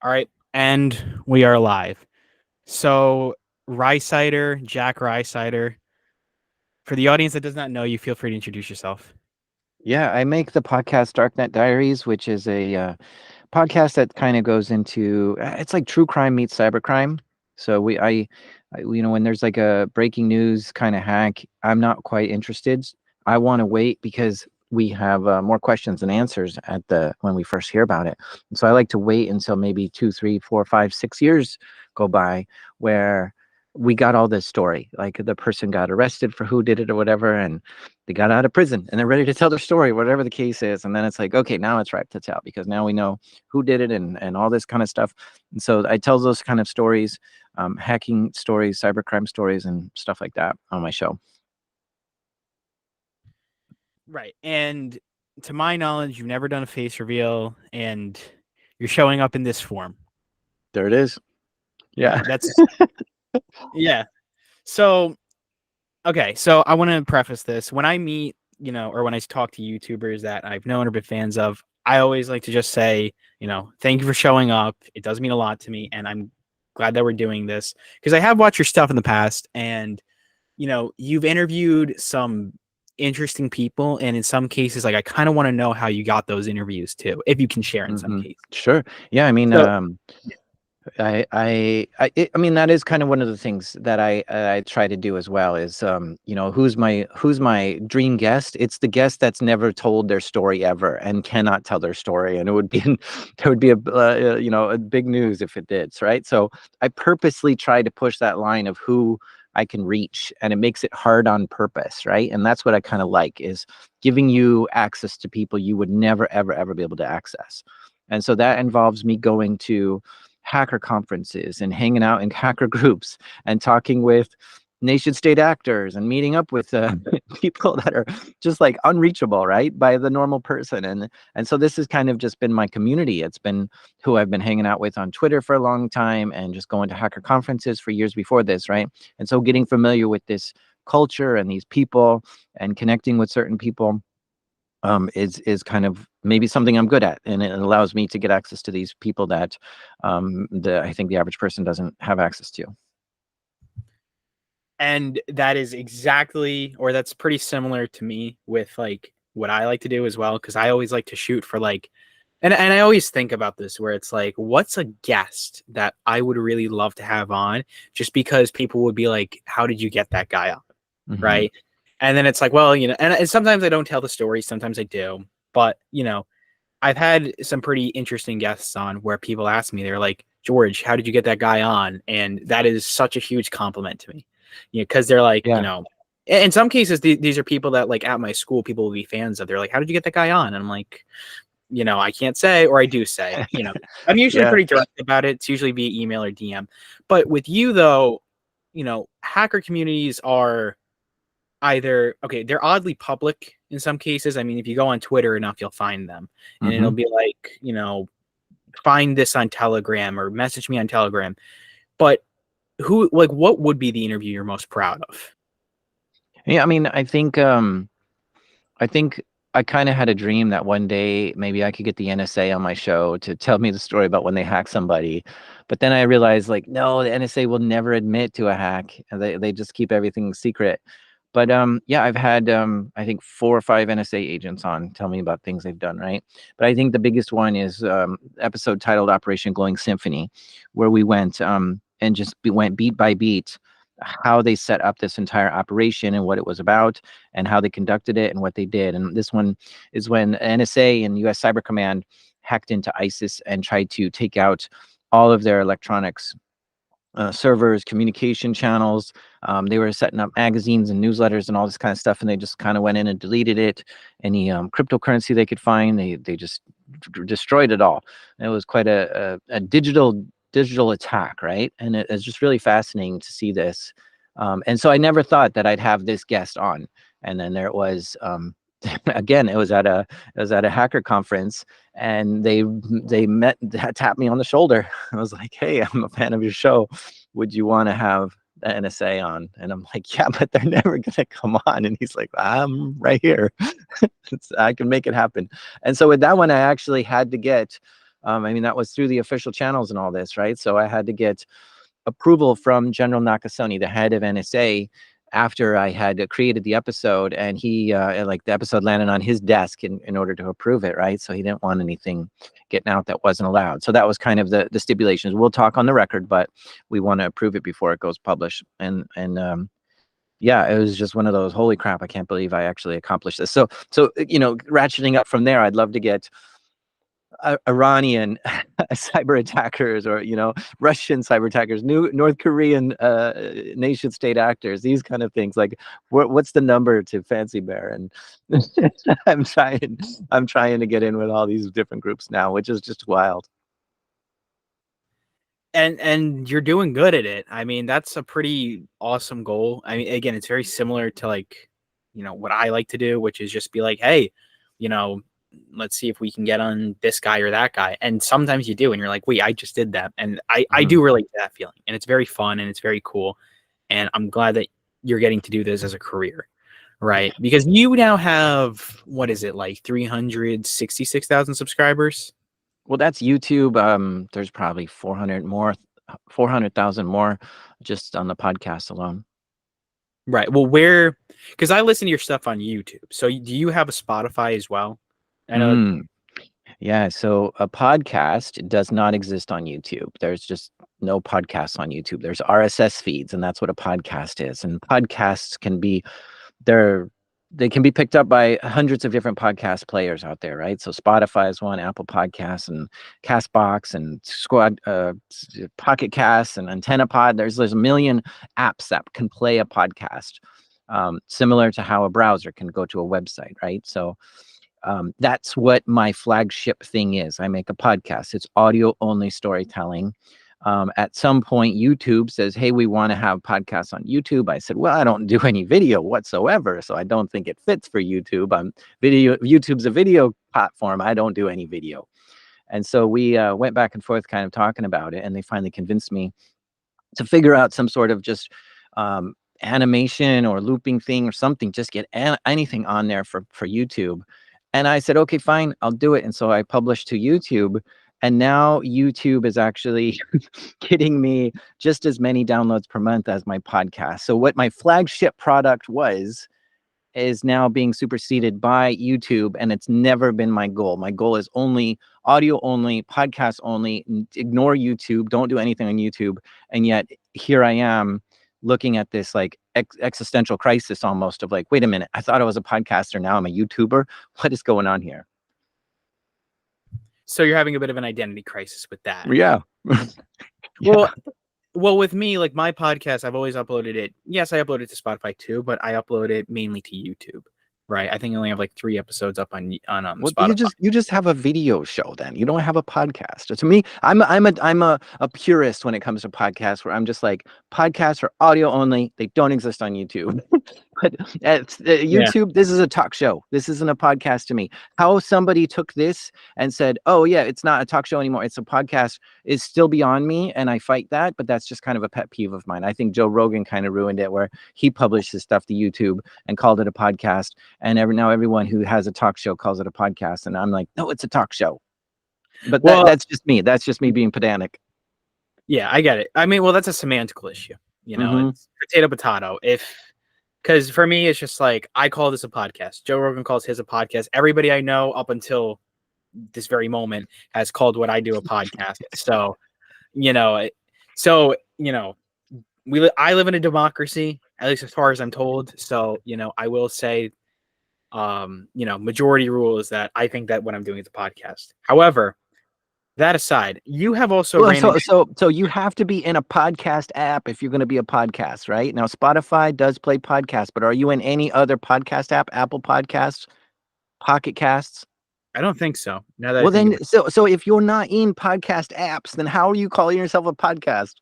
All right, and we are live. So, Rhysider, Jack Rhysider. For the audience that does not know you, feel free to introduce yourself. Yeah, I make the podcast Darknet Diaries, which is a podcast that kind of goes into it's like true crime meets cybercrime. So when there's like a breaking news kind of hack, I'm not quite interested. I want to wait because we have more questions than answers at the when we first hear about it. And so I like to wait until maybe 2, 3, 4, 5, 6 years go by where we got all this story. Like the person got arrested for who did it or whatever, and they got out of prison and they're ready to tell their story, whatever the case is. And then it's like, okay, now it's ripe to tell because now we know who did it and all this kind of stuff. And so I tell those kind of stories, hacking stories, cybercrime stories, and stuff like that on my show. Right. And to my knowledge, you've never done a face reveal and you're showing up in this form. There it is. Yeah, Yeah. that's yeah. So, okay, so I want to preface this. When I meet, or when I talk to YouTubers that I've known or been fans of, I always like to just say, thank you for showing up. It does mean a lot to me, and I'm glad that we're doing this because I have watched your stuff in the past, and you've interviewed some interesting people, and in some cases, like I kind of want to know how you got those interviews too, if you can share in some cases. Sure. Yeah. I mean, So, I mean that is kind of one of the things that I try to do as well is who's my dream guest. It's the guest that's never told their story ever and cannot tell their story, and it would be there would be a big news if it did, right? So I purposely try to push that line of who I can reach, and it makes it hard on purpose, right? And that's what I kind of like is giving you access to people you would never ever be able to access. And so that involves me going to hacker conferences and hanging out in hacker groups and talking with nation state actors and meeting up with people that are just like unreachable, right, by the normal person. And so this has kind of just been my community. It's been who I've been hanging out with on Twitter for a long time and just going to hacker conferences for years before this, right? And so getting familiar with this culture and these people and connecting with certain people is kind of maybe something I'm good at, and it allows me to get access to these people that I think the average person doesn't have access to. and that is exactly, or that's pretty similar to me with like what I like to do as well, because I always like to shoot for like, and I always think about this where it's like, what's a guest that I would really love to have on, just because people would be like, how did you get that guy on, Hmm. right? And then it's like, well, and sometimes I don't tell the story, sometimes I do, but I've had some pretty interesting guests on where people ask me, they're like, George, how did you get that guy on? And that is such a huge compliment to me, because they're like, Yeah. in some cases, these are people that like at my school, people will be fans of. They're like, how did you get that guy on? And I'm like, I can't say, or I do say, I'm usually Yeah. pretty direct about it. It's usually via email or DM. But with you though, hacker communities are either okay, they're oddly public in some cases. I mean, if you go on Twitter enough, you'll find them, and it'll Hmm. be like, find this on Telegram or message me on Telegram. But who, like, what would be the interview you're most proud of? Yeah. I mean, I think I kind of had a dream that one day maybe I could get the NSA on my show to tell me the story about when they hack somebody. But then I realized, like, no, the NSA will never admit to a hack. And they just keep everything secret. But yeah, I've had I think 4 or 5 NSA agents on tell me about things they've done, right? But I think the biggest one is episode titled Operation Glowing Symphony, where we went and just went beat by beat how they set up this entire operation and what it was about and how they conducted it and what they did. And this one is when NSA and US Cyber Command hacked into ISIS and tried to take out all of their electronics, servers, communication channels. They were setting up magazines and newsletters and all this kind of stuff, and they just kind of went in and deleted it. Any cryptocurrency they could find, they just destroyed it all. And it was quite a digital attack, right? And it's just really fascinating to see this. And so I never thought that I'd have this guest on, and then there it was. Again, it was at a hacker conference, and tapped me on the shoulder. I was like, hey, I'm a fan of your show, would you want to have the NSA on? And I'm like, yeah, but they're never gonna come on. And he's like, I'm right here. I can make it happen. And so with that one, I actually had to get I mean, that was through the official channels and all this, right? So I had to get approval from General Nakasone, the head of NSA, after I had created the episode, and he like the episode landed on his desk in order to approve it, right? So he didn't want anything getting out that wasn't allowed. So that was kind of the stipulations. We'll talk on the record, but we want to approve it before it goes published. And yeah, it was just one of those, holy crap, I can't believe I actually accomplished this. So you know, ratcheting up from there, I'd love to get Iranian cyber attackers, or, you know, Russian cyber attackers, North Korean nation state actors, these kind of things. Like, what's the number to Fancy Bear? And I'm trying to get in with all these different groups now, which is just wild. And you're doing good at it. I mean, that's a pretty awesome goal. I mean, again, it's very similar to, like, you know, what I like to do, which is just be like, hey, you know, let's see if we can get on this guy or that guy. And sometimes you do, and you're like, wait, I just did that. And I do relate to that feeling, and it's very fun and it's very cool. And I'm glad that you're getting to do this as a career, right? Because you now have, what is it, like 366,000 subscribers? Well, that's YouTube. There's probably 400,000 more just on the podcast alone. Right. Well, because I listen to your stuff on YouTube. So do you have a Spotify as well? I know. Yeah. So a podcast does not exist on YouTube. There's just no podcasts on YouTube. There's RSS feeds, and that's what a podcast is. And podcasts can be, they can be picked up by hundreds of different podcast players out there, right? So Spotify is one, Apple Podcasts, and Castbox, and Pocket Casts, and Antenna Pod. There's a million apps that can play a podcast, similar to how a browser can go to a website, right? So that's what my flagship thing is. I make a podcast. It's audio only storytelling. At some point, YouTube says, hey, we want to have podcasts on YouTube. I said, well, I don't do any video whatsoever, so I don't think it fits for YouTube. YouTube's a video platform. I don't do any video. And so we went back and forth kind of talking about it, and they finally convinced me to figure out some sort of just animation or looping thing or something, just get anything on there for YouTube. And I said, okay, fine, I'll do it. And so I published to YouTube. And now YouTube is actually getting me just as many downloads per month as my podcast. So what my flagship product was is now being superseded by YouTube, and it's never been my goal. My goal is only audio only, podcast only, ignore YouTube, don't do anything on YouTube. And yet here I am looking at this like existential crisis almost of like, wait a minute, I thought I was a podcaster, now I'm a YouTuber. What is going on here? So you're having a bit of an identity crisis with that. Yeah. Well, with me, like my podcast, I've always uploaded it. Yes, I upload it to Spotify too, but I upload it mainly to YouTube. Right. I think I only have like 3 episodes up on Well, Spotify. you just have a video show then. You don't have a podcast. To me, I'm a purist when it comes to podcasts, where I'm just like, podcasts are audio only. They don't exist on YouTube. But at YouTube, this is a talk show. This isn't a podcast to me. How somebody took this and said, oh yeah, it's not a talk show anymore, it's a podcast, is still beyond me, and I fight that. But that's just kind of a pet peeve of mine. I think Joe Rogan kind of ruined it, where he published his stuff to YouTube and called it a podcast. And now everyone who has a talk show calls it a podcast. And I'm like, no, it's a talk show. But that's just me. That's just me being pedantic. Yeah, I get it. I mean, well, that's a semantical issue. You know, it's potato. Because for me, it's just like, I call this a podcast. Joe Rogan calls his a podcast. Everybody I know up until this very moment has called what I do a podcast. So, I live in a democracy, at least as far as I'm told. So, I will say, majority rule is that I think that what I'm doing is a podcast. However, that aside, you have also so you have to be in a podcast app if you're going to be a podcast, right? Now, Spotify does play podcasts, but are you in any other podcast app? Apple Podcasts, Pocket Casts? I don't think so. So if you're not in podcast apps, then how are you calling yourself a podcast?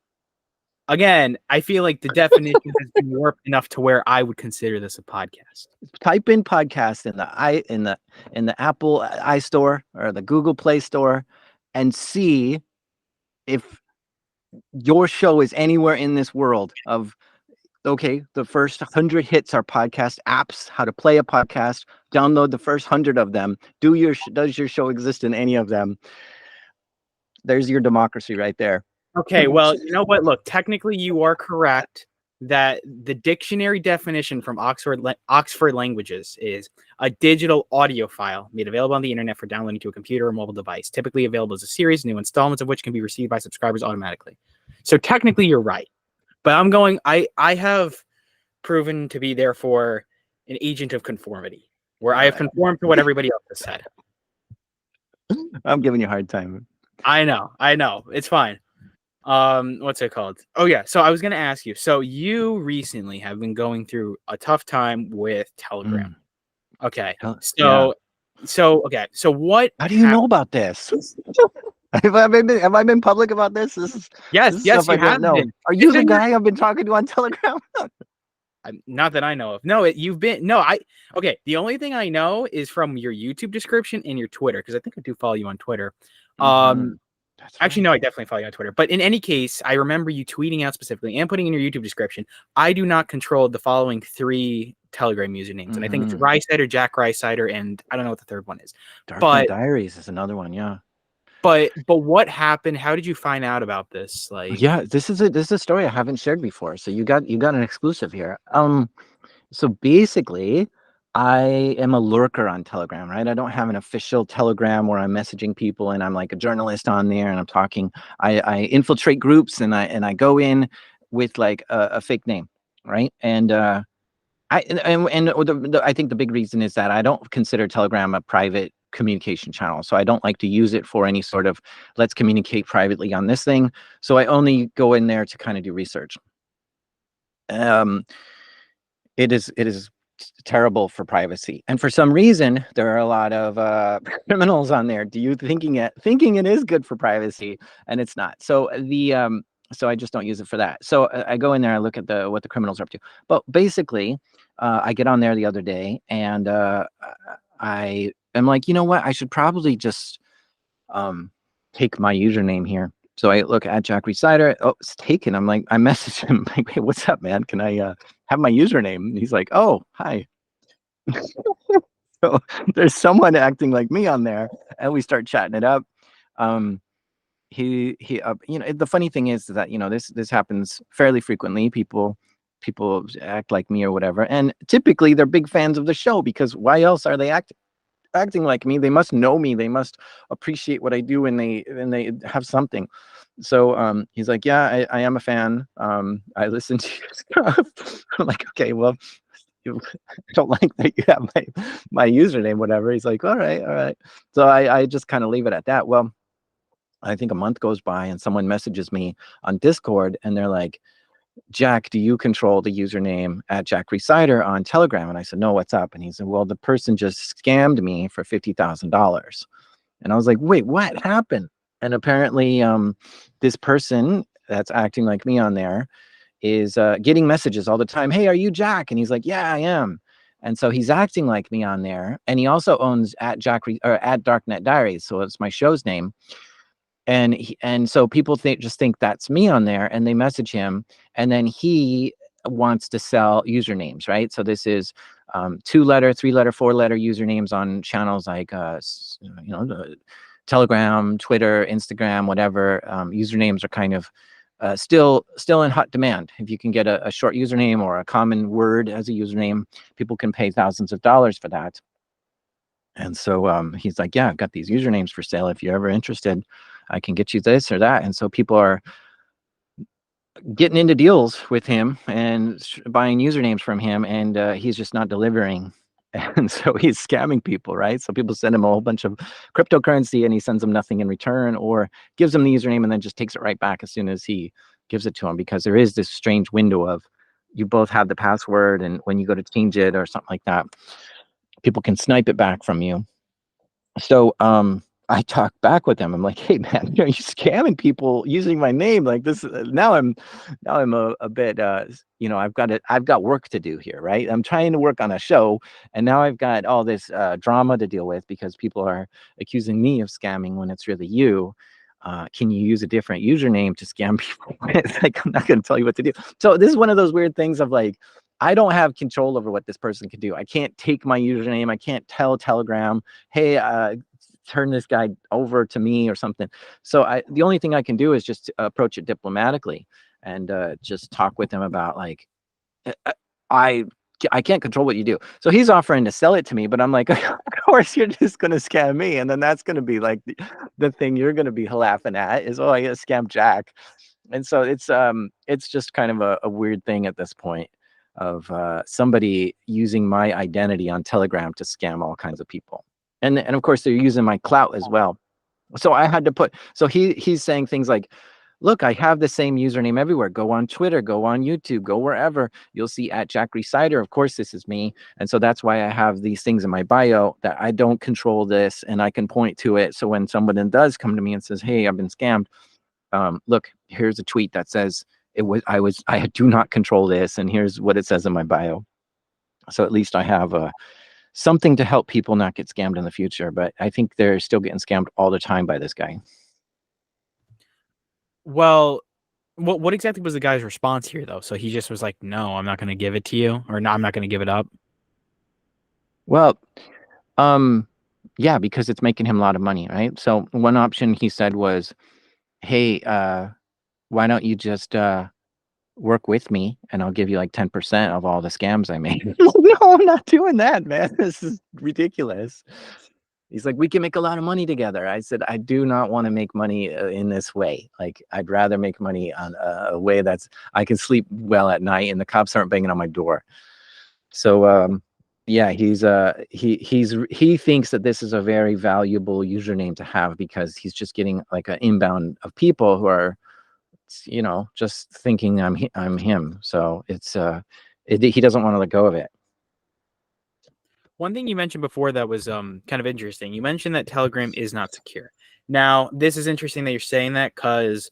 Again, I feel like the definition has been warped enough to where I would consider this a podcast. Type in podcast in the Apple iStore or the Google Play Store, and see if your show is anywhere in this world of, okay, the first 100 hits are podcast apps, how to play a podcast, download the first 100 of them. Does your show exist in any of them? There's your democracy right there. Okay, well, you know what? Look, technically, you are correct that the dictionary definition from Oxford Languages is a digital audio file made available on the internet for downloading to a computer or mobile device, typically available as a series, new installments of which can be received by subscribers automatically. So technically, you're right, but I have proven to be therefore an agent of conformity, where I have conformed to what everybody else has said. I'm giving you a hard time. I know, it's fine. What's it called? Oh yeah, so I was gonna ask you, so you recently have been going through a tough time with Telegram. Okay, Yeah. so what How do you know about this? Have I been public about this? This Yes, is yes, stuff you I don't have know. been. Are you It's the in your, guy I've been talking to on Telegram? not that I know of. No, you've been, no, okay, the only thing I know is from your YouTube description and your Twitter, because I think I do follow you on Twitter. Mm-hmm. That's Actually, right. no, I definitely follow you on Twitter. But in any case, I remember you tweeting out specifically and putting in your YouTube description, I do not control the following 3 Telegram usernames. And I think it's Mm-hmm. Rhysider, Jack Rhysider, and I don't know what the third one is. Darknet But Diaries is another one. Yeah. but what happened? How did you find out about this? Like, Yeah, this is a story I haven't shared before. So you got an exclusive here. So basically, I am a lurker on Telegram, right? I don't have an official Telegram where I'm messaging people and I'm like a journalist on there and I'm talking. I infiltrate groups and I go in with like a fake name, right? And I think the big reason is that I don't consider Telegram a private communication channel. So I don't like to use it for any sort of let's communicate privately on this thing. So I only go in there to kind of do research. Um, it is terrible for privacy, and for some reason there are a lot of criminals on there thinking it is good for privacy, and it's not. So I just don't use it for that. So I go in there, I look at what the criminals are up to. But basically, I get on there the other day, and I am like, you know what, I should probably just take my username here. So I look at Jack Rhysider. Oh, it's taken. I'm like, I message him like, hey, what's up, man? Can I have my username? And he's like, oh, hi. So there's someone acting like me on there, and we start chatting it up. Um, the funny thing is that this happens fairly frequently. People act like me or whatever, and typically they're big fans of the show because why else are they acting like me? They must know me. They must appreciate what I do, and they have something. So he's like, yeah, I am a fan. I listen to your stuff. I'm like, okay, well, you don't like that you have my username, whatever. He's like, all right, all right. So I just kind of leave it at that. Well, I think a month goes by and someone messages me on Discord and they're like, Jack, do you control the username at Jack Rhysider on Telegram? And I said, no, what's up? And he said, well, the person just scammed me for $50,000. And I was like, wait, what happened? And apparently this person that's acting like me on there is getting messages all the time. Hey, are you Jack? And he's like, yeah, I am. And so he's acting like me on there. And he also owns at Darknet Diaries. So it's my show's name. And so people just think that's me on there, and they message him, and then he wants to sell usernames, right? So this is 2-letter, 3-letter, 4-letter usernames on channels like Telegram, Twitter, Instagram, whatever. Usernames are kind of still in hot demand. If you can get a short username or a common word as a username, people can pay thousands of dollars for that. And so he's like, yeah, I've got these usernames for sale. If you're ever interested, I can get you this or that. And so people are getting into deals with him and buying usernames from him, and he's just not delivering. And so he's scamming people, right? So people send him a whole bunch of cryptocurrency and he sends them nothing in return, or gives them the username and then just takes it right back as soon as he gives it to him, because there is this strange window of you both have the password, and when you go to change it or something like that, people can snipe it back from you. So I talk back with them. I'm like, hey man, are you scamming people using my name like this? Now I'm a bit I've got work to do here, right? I'm trying to work on a show, and now I've got all this drama to deal with because people are accusing me of scamming when it's really you. Can you use a different username to scam people? It's like, I'm not going to tell you what to do. So this is one of those weird things of like, I don't have control over what this person can do. I can't take my username. I can't tell Telegram, hey, turn this guy over to me or something. So the only thing I can do is just approach it diplomatically and just talk with him about like, I I can't control what you do. So he's offering to sell it to me, but I'm like, of course you're just gonna scam me, and then that's gonna be like the thing you're gonna be laughing at is, oh, I get scam Jack. And so it's just kind of a weird thing at this point of somebody using my identity on Telegram to scam all kinds of people. And of course they're using my clout as well. So I had to put, so he's saying things like, look, I have the same username everywhere. Go on Twitter, go on YouTube, go wherever. You'll see at Jack Rhysider. Of course, this is me. And so that's why I have these things in my bio that I don't control this and I can point to it. So when someone then does come to me and says, hey, I've been scammed, look, here's a tweet that says I do not control this. And here's what it says in my bio. So at least I have something to help people not get scammed in the future. But I think they're still getting scammed all the time by this guy. Well, what exactly was the guy's response here, though? So he just was like, "No, I'm not going to give it to you," or "No, I'm not going to give it up." Well, yeah, because it's making him a lot of money, right? So one option he said was, hey, why don't you just work with me and I'll give you like 10% of all the scams I made. No, I'm not doing that, man. This is ridiculous. He's like, we can make a lot of money together. I said, I do not want to make money in this way. Like, I'd rather make money on a way that's I can sleep well at night and the cops aren't banging on my door. So, yeah, he thinks that this is a very valuable username to have because he's just getting like an inbound of people who are, you know, just thinking I'm him. So he doesn't want to let go of it. One thing you mentioned before that was kind of interesting. You mentioned that Telegram is not secure. Now, this is interesting that you're saying that because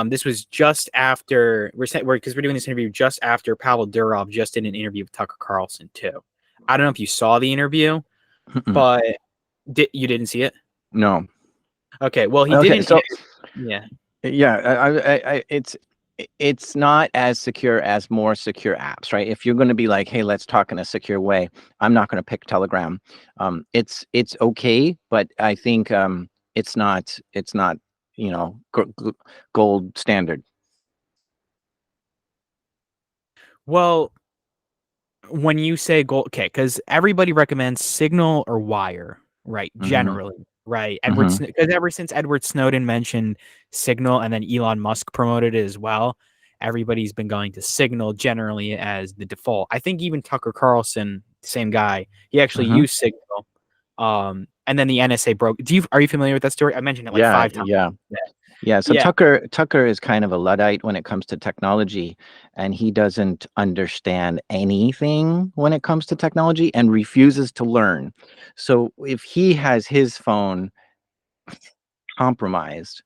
this was just after we're doing this interview just after Pavel Durov just did an interview with Tucker Carlson too. I don't know if you saw the interview, but you didn't see it? No. Okay, well, he Okay, didn't. so Yeah. yeah, it's not as secure as more secure apps, right? If you're going to be like, hey, let's talk in a secure way, I'm not going to pick Telegram. It's okay, but I think it's not you know, gold standard. Well, when you say gold, okay, because everybody recommends Signal or Wire, right? Generally, right? Because ever since Edward Snowden mentioned Signal and then Elon Musk promoted it as well, everybody's been going to Signal generally as the default. I think even Tucker Carlson, same guy, he actually used Signal. And then the NSA broke. Are you familiar with that story? I mentioned it like Yeah, 5 times. yeah. So Yeah. Tucker is kind of a Luddite when it comes to technology, and he doesn't understand anything when it comes to technology and refuses to learn. So if he has his phone compromised,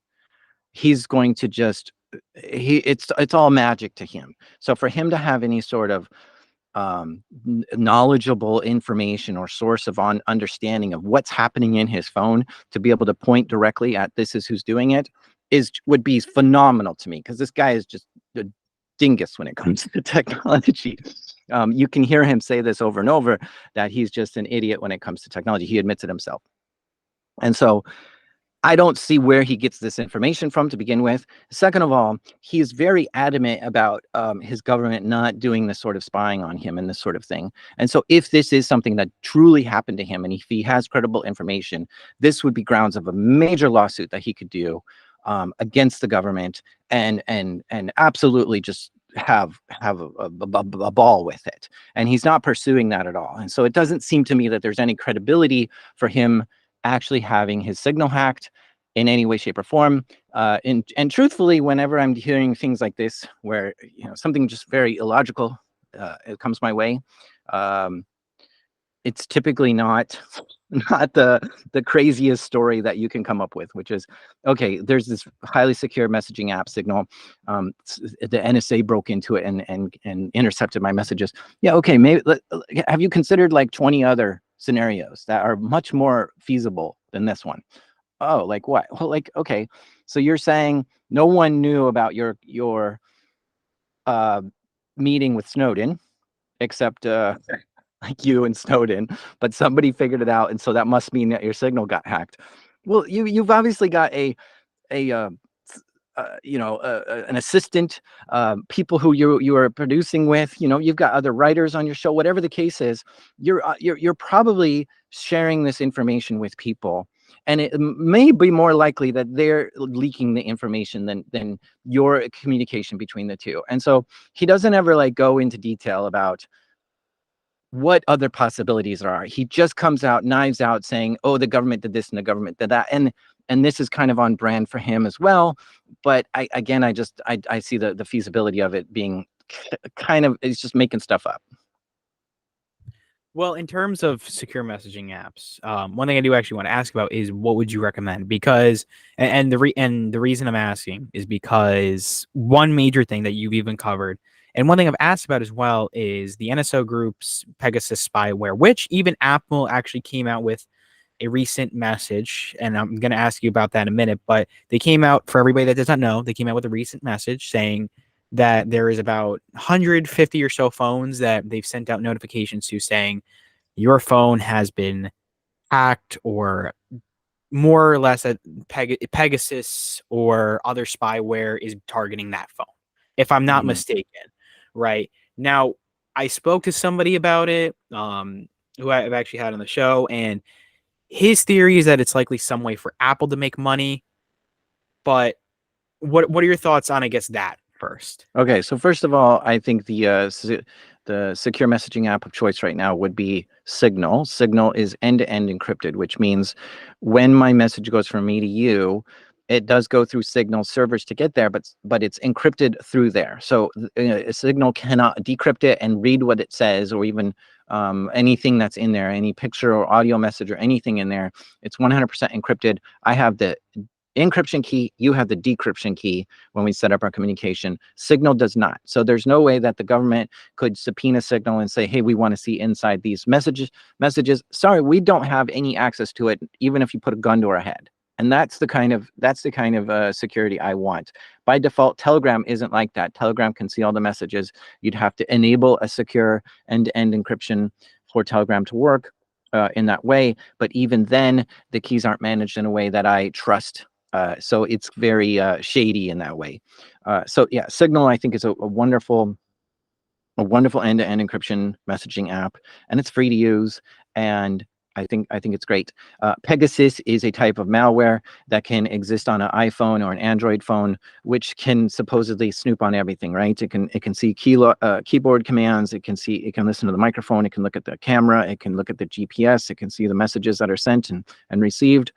he's going to just it's all magic to him. So for him to have any sort of knowledgeable information or source of understanding of what's happening in his phone to be able to point directly at this is who's doing it would be phenomenal to me, because this guy is just a dingus when it comes to technology. You can hear him say this over and over, that he's just an idiot when it comes to technology. He admits it himself. And so I don't see where he gets this information from to begin with. Second of all, he is very adamant about his government not doing this sort of spying on him and this sort of thing. And so if this is something that truly happened to him and if he has credible information, this would be grounds of a major lawsuit that he could do against the government and absolutely just have a ball with it. And he's not pursuing that at all. And so it doesn't seem to me that there's any credibility for him actually having his Signal hacked in any way, shape, or form. And truthfully, whenever I'm hearing things like this, where something just very illogical it comes my way, it's typically not the craziest story that you can come up with, which is, okay, there's this highly secure messaging app, Signal. The NSA broke into it and intercepted my messages. Yeah, okay, maybe have you considered like 20 other scenarios that are much more feasible than this one? Oh, like what? Well, like, okay, so you're saying no one knew about your meeting with Snowden except like you and Snowden, but somebody figured it out, and so that must mean that your signal got hacked. Well, you've obviously got a an assistant, people who you are producing with. You've got other writers on your show. Whatever the case is, you're probably sharing this information with people, and it may be more likely that they're leaking the information than your communication between the two. And so he doesn't ever like go into detail about what other possibilities there are. He just comes out, knives out, saying, "Oh, the government did this and the government did that," and this is kind of on brand for him as well. But I see the feasibility of it being kind of, it's just making stuff up. Well, in terms of secure messaging apps, one thing I do actually want to ask about is what would you recommend? Because and the reason I'm asking is because one major thing that you've even covered, and one thing I've asked about as well, is the NSO Group's Pegasus spyware, which even Apple actually came out with a recent message, and I'm going to ask you about that in a minute. But they came out, for everybody that does not know, they came out with a recent message saying that there is about 150 or so phones that they've sent out notifications to saying your phone has been hacked, or more or less that Pegasus or other spyware is targeting that phone, if I'm not Mhm. mistaken. Right now, I spoke to somebody about it, who I've actually had on the show, and his theory is that it's likely some way for Apple to make money. But what are your thoughts on, I guess, that first? Okay, so first of all, I think the secure messaging app of choice right now would be Signal. Signal is end-to-end encrypted, which means when my message goes from me to you, it does go through Signal servers to get there, but it's encrypted through there. So Signal cannot decrypt it and read what it says, or even anything that's in there, any picture or audio message or anything in there. It's 100% encrypted. I have the encryption key, you have the decryption key when we set up our communication. Signal does not. So there's no way that the government could subpoena Signal and say, hey, we want to see inside these messages. Sorry, we don't have any access to it, even if you put a gun to our head. And that's the kind of security I want. By default, Telegram isn't like that. Telegram can see all the messages. You'd have to enable a secure end-to-end encryption for Telegram to work in that way. But even then, the keys aren't managed in a way that I trust, so it's very shady in that way. So yeah, Signal I think is a wonderful end-to-end encryption messaging app, and it's free to use. And I think it's great. Pegasus is a type of malware that can exist on an iPhone or an Android phone, which can supposedly snoop on everything, right? It can see keyboard commands. It can listen to the microphone. It can look at the camera. It can look at the GPS. It can see the messages that are sent and received.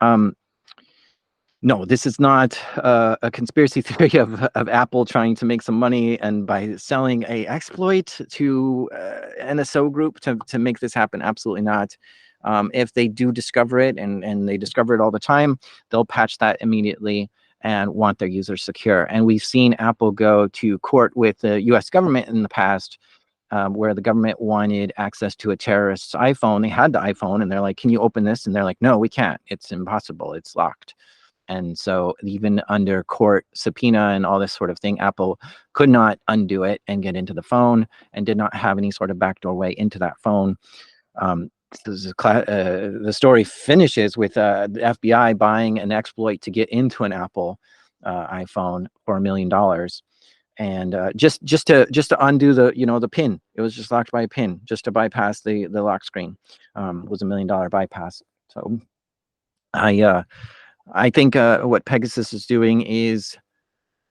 Um, no, this is not a conspiracy theory of Apple trying to make some money and by selling a exploit to NSO Group to make this happen. Absolutely not. If they do discover it, and they discover it all the time, they'll patch that immediately and want their users secure. And we've seen Apple go to court with the US government in the past, where the government wanted access to a terrorist's iPhone. They had the iPhone and they're like, can you open this? And they're like, no, we can't. It's impossible. It's locked. And so even under court subpoena and all this sort of thing, Apple could not undo it and get into the phone, and did not have any sort of backdoor way into that phone. Um, the story finishes with the FBI buying an exploit to get into an Apple iPhone for $1 million, and just to undo the pin. It was just locked by a pin, just to bypass the lock screen. Was $1 million bypass. So I uh, I think what Pegasus is doing is,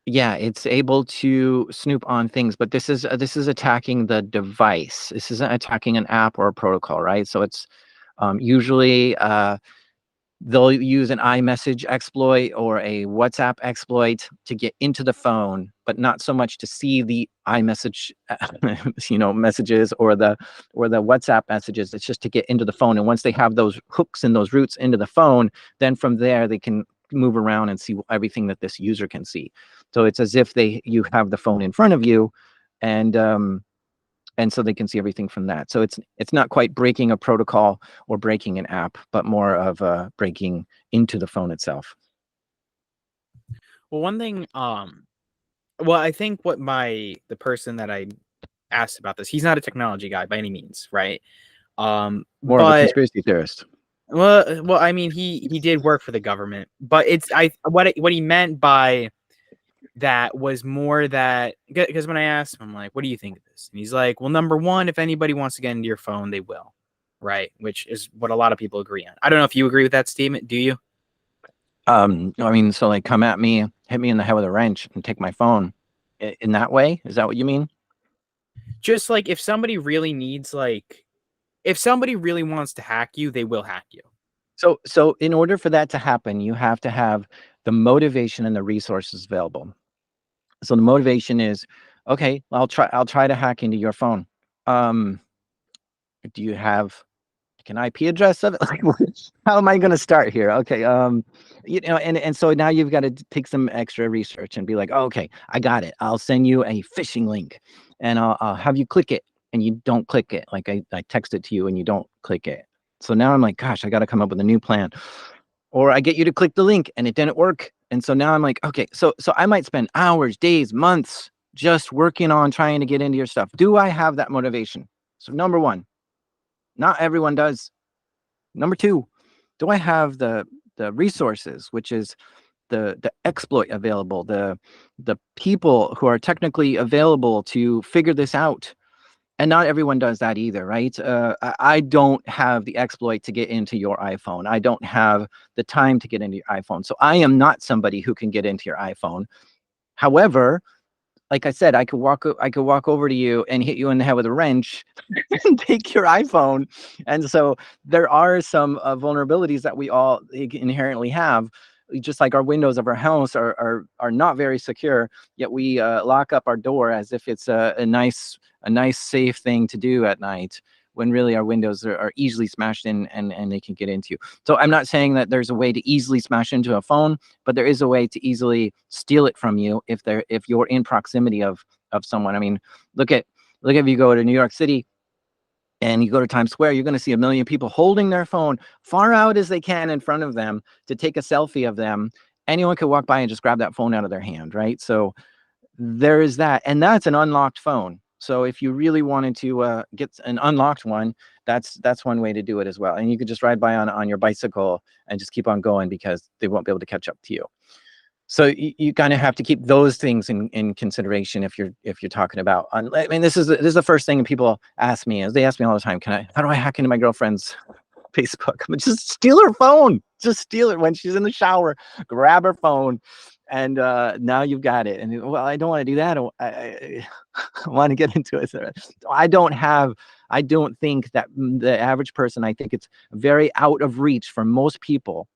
yeah, it's able to snoop on things, but this is attacking the device. This isn't attacking an app or a protocol, right? So it's usually they'll use an iMessage exploit or a WhatsApp exploit to get into the phone, but not so much to see the iMessage, messages, or the WhatsApp messages. It's just to get into the phone. And once they have those hooks and those routes into the phone, then from there they can move around and see everything that this user can see. So it's as if you have the phone in front of you, and so they can see everything from that. So it's not quite breaking a protocol or breaking an app, but more of breaking into the phone itself. Well, one thing, well, I think what the person that I asked about this. He's not a technology guy by any means, right? More of a But conspiracy theorist. well, I mean, he did work for the government, but it's what he meant by that was more that, because when I asked him, I'm like, what do you think of this? And he's like, well, number one, if anybody wants to get into your phone, they will, right? Which is what a lot of people agree on. I don't know if you agree with that statement. Do you? I mean, so like come at me, hit me in the head with a wrench and take my phone in that way. Is that what you mean? Just like if somebody really needs, like, if somebody really wants to hack you, they will hack you. So in order for that to happen, you have to have the motivation and the resources available. So the motivation is, okay, I'll try to hack into your phone. Um, do you have like an IP address of it? Like, how am I going to start here? Okay, you know, and so now you've got to take some extra research and be like, oh, okay, I got it. I'll send you a phishing link, and I'll have you click it, and you don't click it. Like I text it to you, and you don't click it. So now I'm like, gosh, I got to come up with a new plan. Or I get you to click the link, and it didn't work. And so now I'm like, okay, so I might spend hours, days, months just working on trying to get into your stuff. Do I have that motivation? So number one, not everyone does. Number two, do I have the resources, which is the exploit available, the people who are technically available to figure this out? And not everyone does that either, right? I don't have the exploit to get into your iPhone. I don't have the time to get into your iPhone. So I am not somebody who can get into your iPhone. However, like I said, I could walk over to you and hit you in the head with a wrench and take your iPhone. And so there are some vulnerabilities that we all inherently have. Just like our windows of our house are not very secure, yet we lock up our door as if it's a nice safe thing to do at night, when really our windows are easily smashed in, and they can get into. So I'm not saying that there's a way to easily smash into a phone, but there is a way to easily steal it from you if you're in proximity of someone. I mean, look if you go to New York City and you go to Times Square, you're going to see a million people holding their phone far out as they can in front of them to take a selfie of them. Anyone could walk by and just grab that phone out of their hand, right? So there is that, and that's an unlocked phone. So if you really wanted to get an unlocked one, that's one way to do it as well. And you could just ride by on your bicycle and just keep on going, because they won't be able to catch up to you. So you kind of have to keep those things in consideration if you're talking about. I mean, this is the first thing people ask me. Is they ask me all the time, how do I hack into my girlfriend's Facebook? I'm like, just steal her phone. Just steal it when she's in the shower. Grab her phone, and now you've got it. And well, I don't want to do that. I want to get into it. I don't think that the average person. I think it's very out of reach for most people,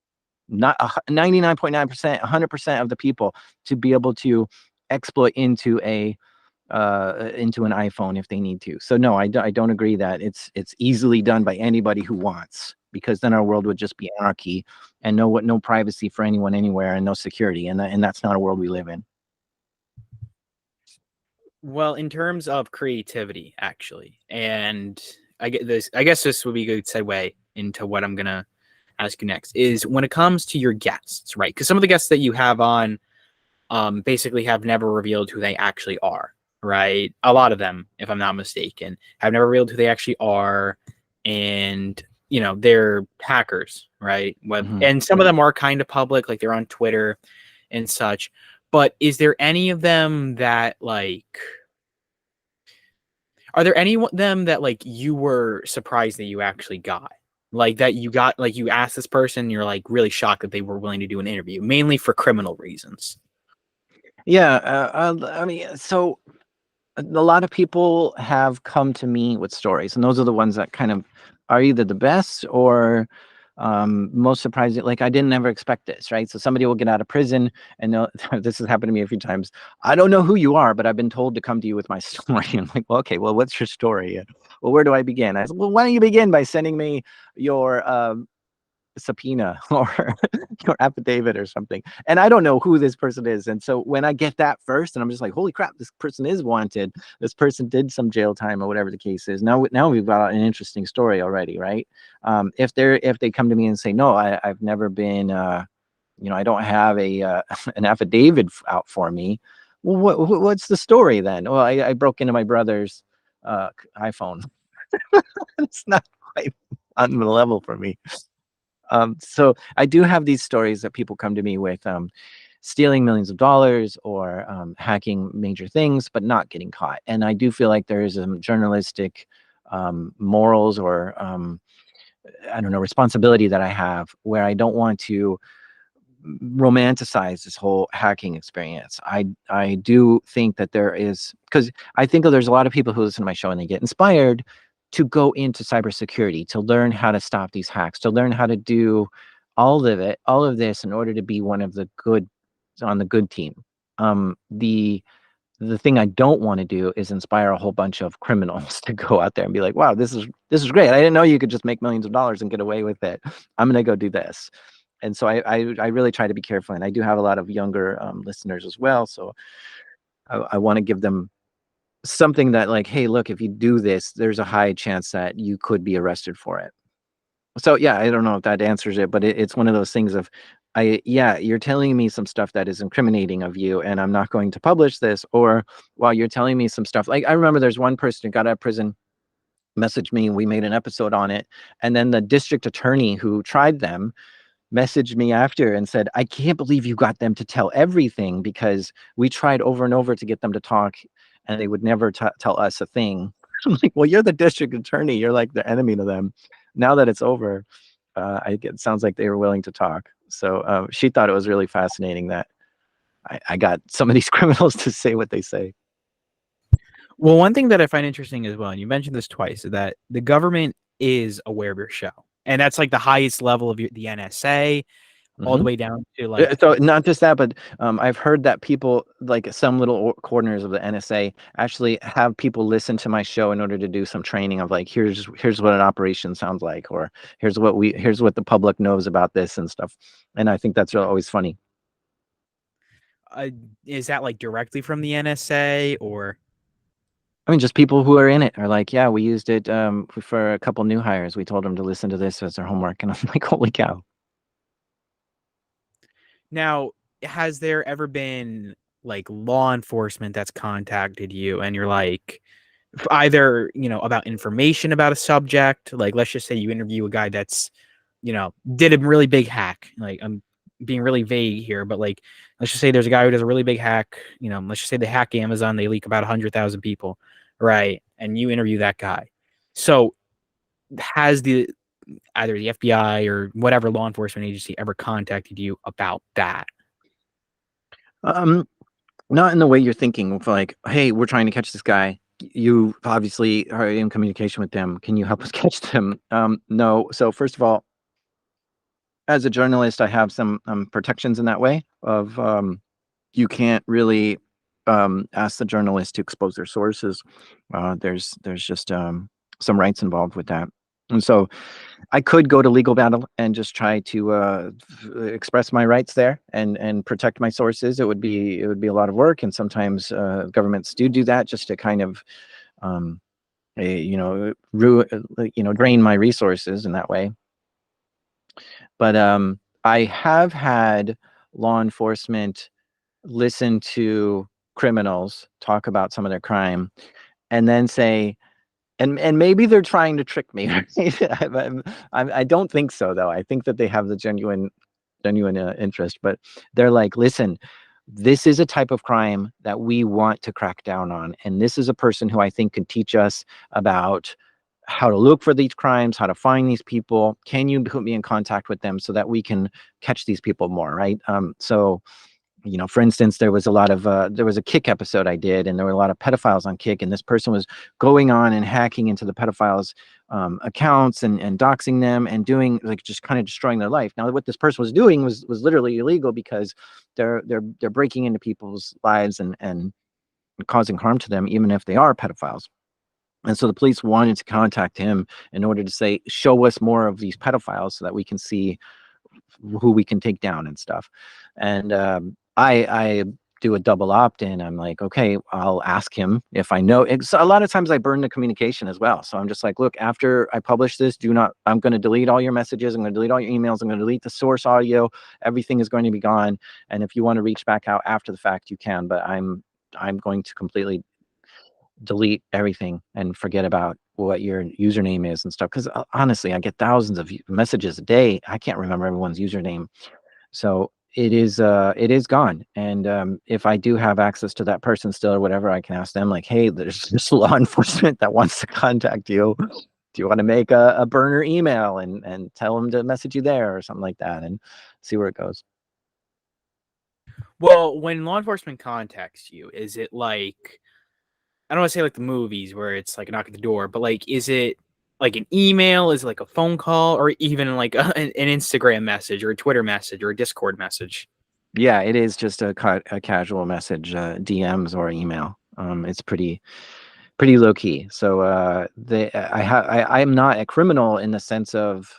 not 99.9%, 100% of the people, to be able to exploit into an iPhone if they need to. So no, I don't agree that it's easily done by anybody who wants, because then our world would just be anarchy and no privacy for anyone anywhere, and no security, and that's not a world we live in. Well, in terms of creativity, actually, and I guess this would be a good segue into what I'm gonna ask you next, is when it comes to your guests, right? Because some of the guests that you have on basically have never revealed who they actually are, right? A lot of them, if I'm not mistaken, have never revealed who they actually are, and they're hackers, right? And some of them are kind of public, like they're on Twitter and such. But is there any of them that, like, are there any of them that, like, you were surprised that you actually got? Like, that you got, like, you asked this person, you're like really shocked that they were willing to do an interview, mainly for criminal reasons. Yeah, I mean, so a lot of people have come to me with stories, and those are the ones that kind of are either the best or most surprising. Like, I didn't ever expect this, right? So somebody will get out of prison, and this has happened to me a few times. I don't know who you are, but I've been told to come to you with my story. And I'm like, well, okay, well, what's your story? Well, where do I begin? I said, well, why don't you begin by sending me your subpoena or your affidavit or something. And I don't know who this person is. And so when I get that first, and I'm just like, holy crap, this person is wanted. This person did some jail time or whatever the case is. Now we've got an interesting story already, right? If they come to me and say, no, I've never been, I don't have a an affidavit out for me. Well, what's the story then? Well, I broke into my brother's iPhone. It's not quite on the level for me. So I do have these stories that people come to me with, stealing millions of dollars or hacking major things, but not getting caught. And I do feel like there is a journalistic morals or I don't know, responsibility that I have where I don't want to romanticize this whole hacking experience. I do think that there is, because I think there's a lot of people who listen to my show and they get inspired to go into cybersecurity, to learn how to stop these hacks, to learn how to do all of this in order to be one of the good on the good team. The thing I don't want to do is inspire a whole bunch of criminals to go out there and be like, wow, this is great. I didn't know you could just make millions of dollars and get away with it. I'm gonna go do this. And so I really try to be careful, and I do have a lot of younger listeners as well. So I want to give them something that, like, hey, look, if you do this, there's a high chance that you could be arrested for it. So yeah, I don't know if that answers it, but it's one of those things of, yeah, you're telling me some stuff that is incriminating of you, and I'm not going to publish this. Or while you're telling me some stuff, like I remember there's one person who got out of prison, messaged me, we made an episode on it, and then the district attorney who tried them messaged me after and said, I can't believe you got them to tell everything, because we tried over and over to get them to talk and they would never tell us a thing. I'm like, well, you're the district attorney. You're like the enemy to them. Now that it's over, it sounds like they were willing to talk. So she thought it was really fascinating that I got some of these criminals to say what they say. Well, one thing that I find interesting as well, and you mentioned this twice, is that the government is aware of your show. And that's like the highest level of the NSA, all the way down to like. So not just that, but I've heard that people, like some little corners of the NSA, actually have people listen to my show in order to do some training of like, here's what an operation sounds like, or here's what the public knows about this and stuff. And I think that's always funny. Is that like directly from the NSA or? I mean, just people who are in it are like, yeah, we used it for a couple new hires. We told them to listen to this as their homework, and I'm like, holy cow. Now, has there ever been like law enforcement that's contacted you and you're like, either, about information about a subject, like let's just say you interview a guy that's, did a really big hack. Like I'm being really vague here, but like, let's just say there's a guy who does a really big hack, let's just say they hack Amazon, they leak about 100,000 people, right? And you interview that guy. So has either the FBI or whatever law enforcement agency ever contacted you about that? Not in the way you're thinking of like, hey, we're trying to catch this guy. You obviously are in communication with them. Can you help us catch them? No. So first of all, as a journalist, I have some protections in that way of you can't really ask the journalist to expose their sources. There's just some rights involved with that. And so I could go to legal battle and just try to express my rights there and protect my sources. It would be a lot of work, and sometimes governments do that just to kind of drain my resources in that way. But I have had law enforcement listen to criminals talk about some of their crime and then say, and maybe they're trying to trick me. I don't think so, though. I think that they have the genuine interest, but they're like, listen, this is a type of crime that we want to crack down on, and this is a person who I think could teach us about how to look for these crimes, how to find these people. Can you put me in contact with them so that we can catch these people more, right? So for instance, there was a Kick episode I did, and there were a lot of pedophiles on Kick, and this person was going on and hacking into the pedophiles' accounts and doxing them and doing, like, just kind of destroying their life. Now, what this person was doing was literally illegal, because they're breaking into people's lives and causing harm to them, even if they are pedophiles. And so the police wanted to contact him in order to say, show us more of these pedophiles so that we can see who we can take down and stuff. And I do a double opt-in. I'm like, okay, I'll ask him if I know. A lot of times I burn the communication as well. So I'm just like, look, after I publish this, I'm going to delete all your messages. I'm going to delete all your emails. I'm going to delete the source audio. Everything is going to be gone. And if you want to reach back out after the fact, you can. But I'm going to completely delete everything and forget about what your username is and stuff. Because honestly, I get thousands of messages a day. I can't remember everyone's username. So it is gone. And if I do have access to that person still or whatever, I can ask them like, hey, there's this law enforcement that wants to contact you. Do you want to make a burner email and tell them to message you there or something like that and see where it goes? Well, when law enforcement contacts you, is it like, I don't want to say like the movies where it's like a knock at the door, but like, is it like an email? Is it like a phone call, or even like an Instagram message or a Twitter message or a Discord message? Yeah, it is just a casual message, DMs or email. It's pretty low key. So I'm not a criminal in the sense of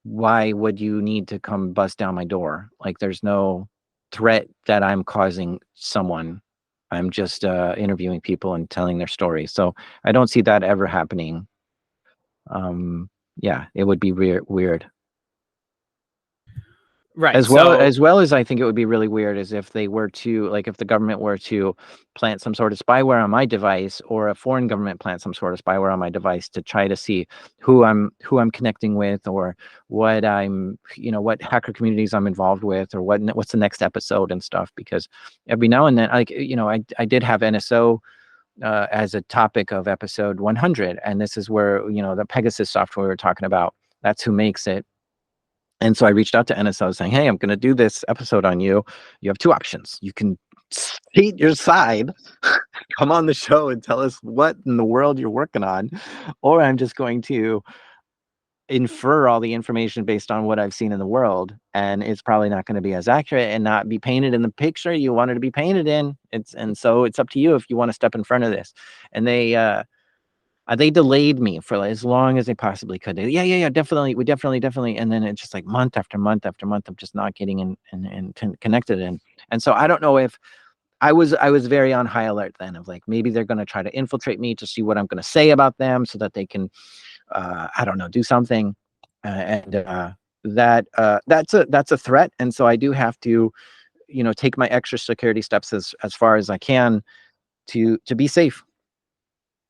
why would you need to come bust down my door? Like there's no threat that I'm causing someone. I'm just interviewing people and telling their story. So I don't see that ever happening. Um, yeah, it would be weird. Right. As well as I think it would be really weird is if they were to, like, if the government were to plant some sort of spyware on my device, or a foreign government plant some sort of spyware on my device to try to see who I'm connecting with, or what what hacker communities I'm involved with, or what's the next episode and stuff. Because every now and then, like, I did have NSO as a topic of episode 100, and this is where the Pegasus software we were talking about. That's who makes it. And so I reached out to NSO saying, hey, I'm going to do this episode on you. You have two options. You can state your side, come on the show and tell us what in the world you're working on, or I'm just going to infer all the information based on what I've seen in the world. And it's probably not going to be as accurate and not be painted in the picture you wanted to be painted in. So it's up to you if you want to step in front of this. And they delayed me for as long as they possibly could. Yeah, definitely. We definitely. And then it's just like month after month after month of just not getting in connected. And so I don't know if I was very on high alert then of like, maybe they're going to try to infiltrate me to see what I'm going to say about them so that they can, I don't know, do something. That's a threat. And so I do have to, take my extra security steps as far as I can to be safe.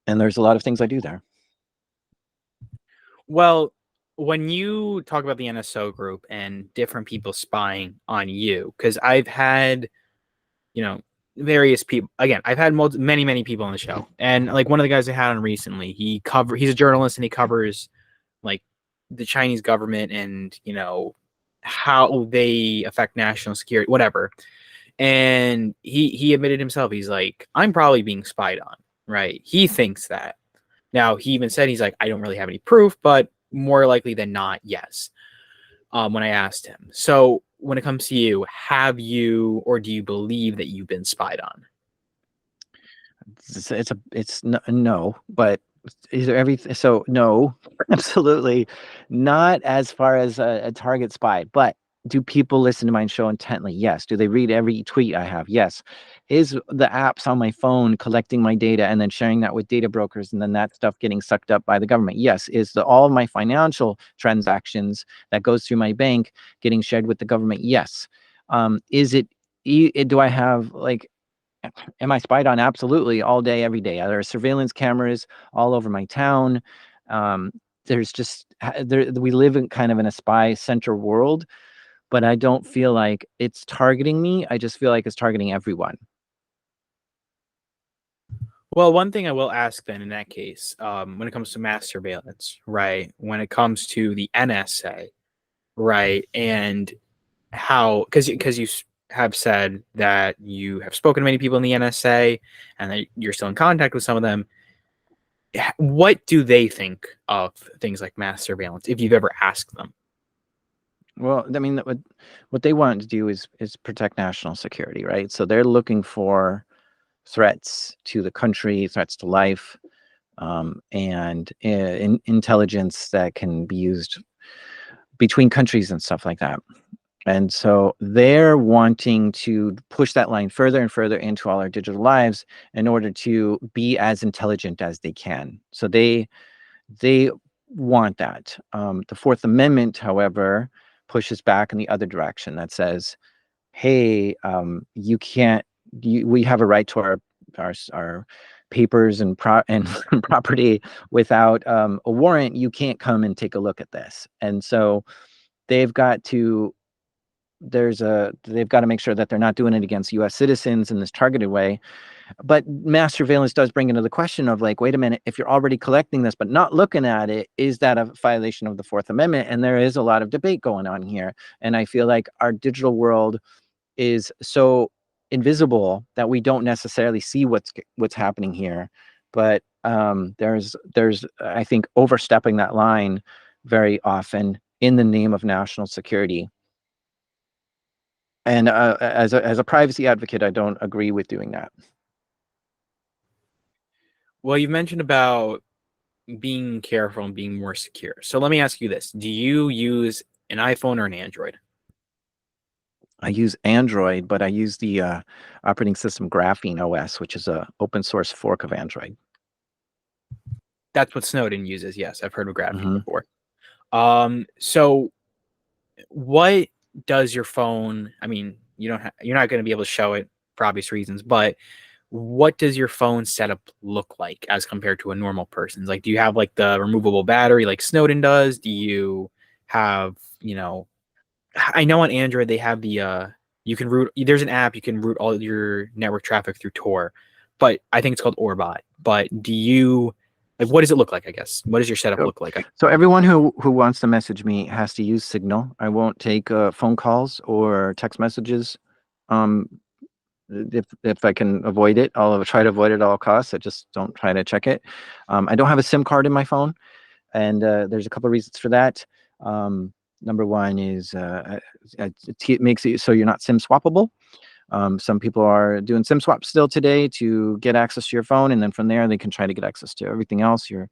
And there's a lot of things I do there. Well, when you talk about the NSO group and different people spying on you, because I've had, you know, various people. Again, I've had many people on the show, and like one of the guys I had on recently, he's a journalist and he covers like the Chinese government and how they affect national security, whatever. And he admitted himself, he's like, I'm probably being spied on, right? He thinks that. Now, he even said, he's like, I don't really have any proof, but more likely than not, yes. When I asked him. So when it comes to you, have you, or do you believe that you've been spied on? No, but is there everything? So no, absolutely not as far as a target spy. But do people listen to my show intently? Yes. Do they read every tweet I have? Yes. Is the apps on my phone collecting my data and then sharing that with data brokers, and then that stuff getting sucked up by the government? Yes. Is all of my financial transactions that goes through my bank getting shared with the government? Yes. Is it? Do I have like? Am I spied on? Absolutely, all day, every day. There are surveillance cameras all over my town. There's just we live in kind of in a spy center world, but I don't feel like it's targeting me. I just feel like it's targeting everyone. Well, one thing I will ask then in that case, when it comes to mass surveillance, right? When it comes to the NSA, right? And how, because you have said that you have spoken to many people in the NSA and that you're still in contact with some of them. What do they think of things like mass surveillance, if you've ever asked them? Well, I mean, what they want to do is protect national security, right? So they're looking for threats to the country, threats to life, and intelligence that can be used between countries and stuff like that. And so they're wanting to push that line further and further into all our digital lives in order to be as intelligent as they can. So they want that. The Fourth Amendment, however, pushes back in the other direction that says, hey, you can't, we have a right to our papers and property without a warrant, you can't come and take a look at this. And so they've got to they've got to make sure that they're not doing it against U.S. citizens in this targeted way. But mass surveillance does bring into the question of like, wait a minute, if you're already collecting this but not looking at it, is that a violation of the Fourth Amendment? And there is a lot of debate going on here. And I feel like our digital world is so invisible that we don't necessarily see what's happening here. But there's I think overstepping that line very often in the name of national security. And as a privacy advocate, I don't agree with doing that. Well, you mentioned about being careful and being more secure. So let me ask you this. Do you use an iPhone or an Android? I use Android, but I use the operating system Graphene OS, which is a open source fork of Android. That's what Snowden uses. Yes, I've heard of Graphene Mm-hmm. before. So what does your phone? I mean, you're not going to be able to show it for obvious reasons, but what does your phone setup look like as compared to a normal person's? Like, do you have like the removable battery like Snowden does? Do you have, I know on Android they have the you can route. There's an app you can route all your network traffic through Tor, but I think it's called Orbot. But do you like what does it look like? I guess what does your setup look like? So everyone who wants to message me has to use Signal. I won't take phone calls or text messages. Um, if I can avoid it, I'll try to avoid it at all costs. I just don't try to check it. I don't have a SIM card in my phone, and there's a couple of reasons for that. Number one is it makes it so you're not SIM swappable. Some people are doing SIM swaps still today to get access to your phone, and then from there they can try to get access to everything else, your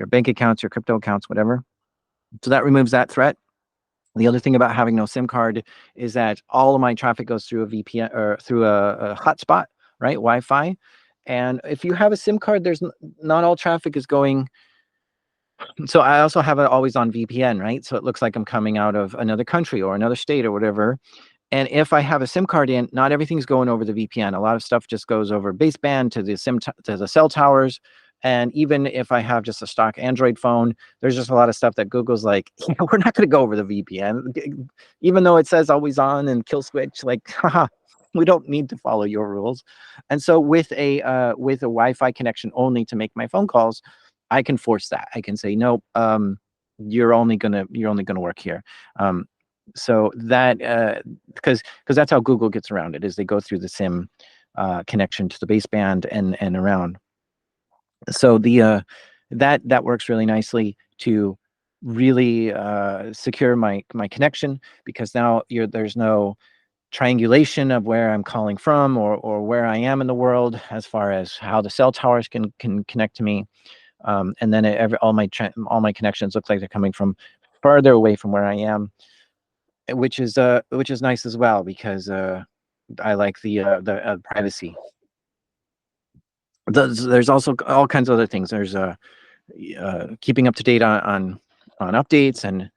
bank accounts, your crypto accounts, whatever. So that removes that threat. The other thing about having no SIM card is that all of my traffic goes through a VPN or through a hotspot, right? Wi-Fi. And if you have a SIM card, there's not all traffic is going. So I also have it always on VPN, right? So it looks like I'm coming out of another country or another state or whatever. And if I have a SIM card in, not everything's going over the VPN. A lot of stuff just goes over baseband to the to the cell towers. And even if I have just a stock Android phone, there's just a lot of stuff that Google's like, we're not going to go over the VPN, even though it says always on and kill switch. Like, haha, we don't need to follow your rules. And so with a Wi-Fi connection only to make my phone calls, I can force that. I can say no. You're only gonna work here. So that because that's how Google gets around it, is they go through the SIM connection to the baseband and around. So the that works really nicely to really secure my connection, because now there's no triangulation of where I'm calling from or where I am in the world as far as how the cell towers can connect to me. And then all my connections look like they're coming from farther away from where I am, which is nice as well, because I like the privacy. There's also all kinds of other things. There's keeping up to date on updates, and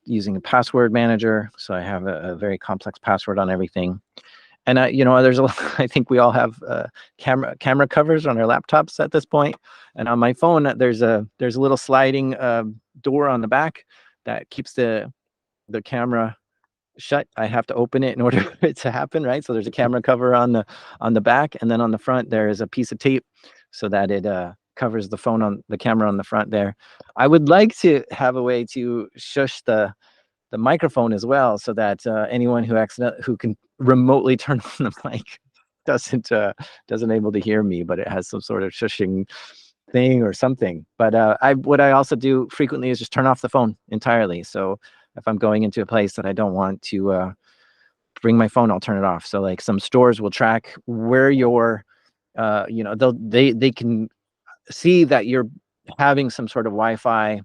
using a password manager. So I have a very complex password on everything. And there's I think we all have camera covers on our laptops at this point. And on my phone, there's a little sliding door on the back that keeps the camera shut. I have to open it in order for it to happen, right? So there's a camera cover on the back, and then on the front there is a piece of tape so that it covers the phone on the camera on the front there. I would like to have a way to shush the microphone as well, so that anyone who can remotely turn on the mic doesn't able to hear me, but it has some sort of shushing thing or something. But what I also do frequently is just turn off the phone entirely. So if I'm going into a place that I don't want to bring my phone, I'll turn it off. So like some stores will track where you're, they can see that you're having some sort of Wi-Fi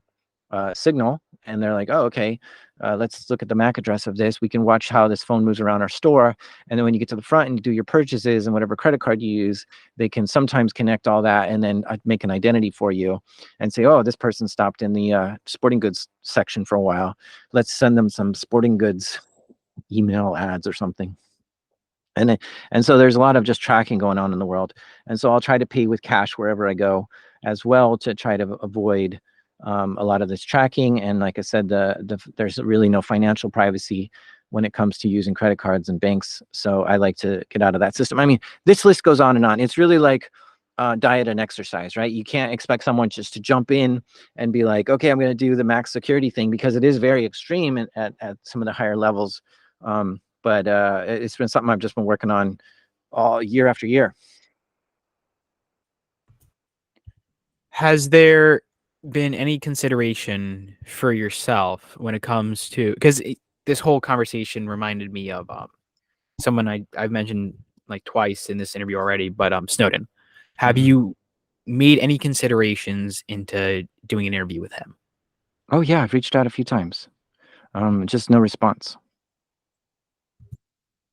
signal, and they're like, oh, okay, let's look at the MAC address of this. We can watch how this phone moves around our store. And then when you get to the front and you do your purchases and whatever credit card you use, they can sometimes connect all that and then make an identity for you and say, oh, this person stopped in the sporting goods section for a while. Let's send them some sporting goods email ads or something. and and so there's a lot of just tracking going on in the world, and so I'll try to pay with cash wherever I go as well to try to avoid a lot of this tracking. And like I said, there's really no financial privacy when it comes to using credit cards and banks, so I like to get out of that system. I mean, this list goes on and on. It's really like diet and exercise, right? You can't expect someone just to jump in and be like, okay, I'm going to do the max security thing, because it is very extreme at some of the higher levels. But it's been something I've just been working on all year after year. Has there been any consideration for yourself when it comes to, because this whole conversation reminded me of someone I've mentioned like twice in this interview already, but Snowden. Have Mm-hmm. you made any considerations into doing an interview with him? Oh yeah, I've reached out a few times. Just no response.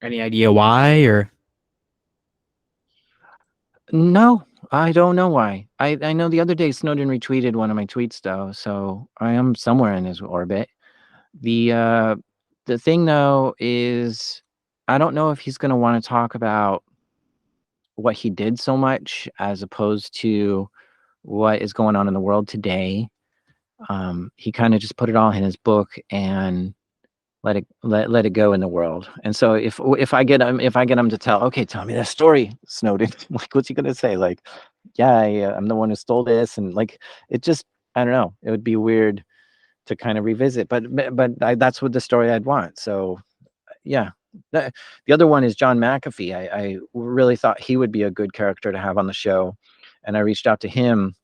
Any idea why? Or No, I don't know why. I know the other day Snowden retweeted one of my tweets though, so I am somewhere in his orbit. The uh the thing though is I don't know if he's going to want to talk about what he did so much as opposed to what is going on in the world today. He kind of just put it all in his book and let it go in the world. And so if I get him to tell, okay, tell me that story, Snowden, like what's he gonna say? Like, yeah, I'm the one who stole this, and like it just I don't know. It would be weird to kind of revisit, but that's what the story I'd want. So yeah. The other one is John McAfee. I really thought he would be a good character to have on the show, and I reached out to him,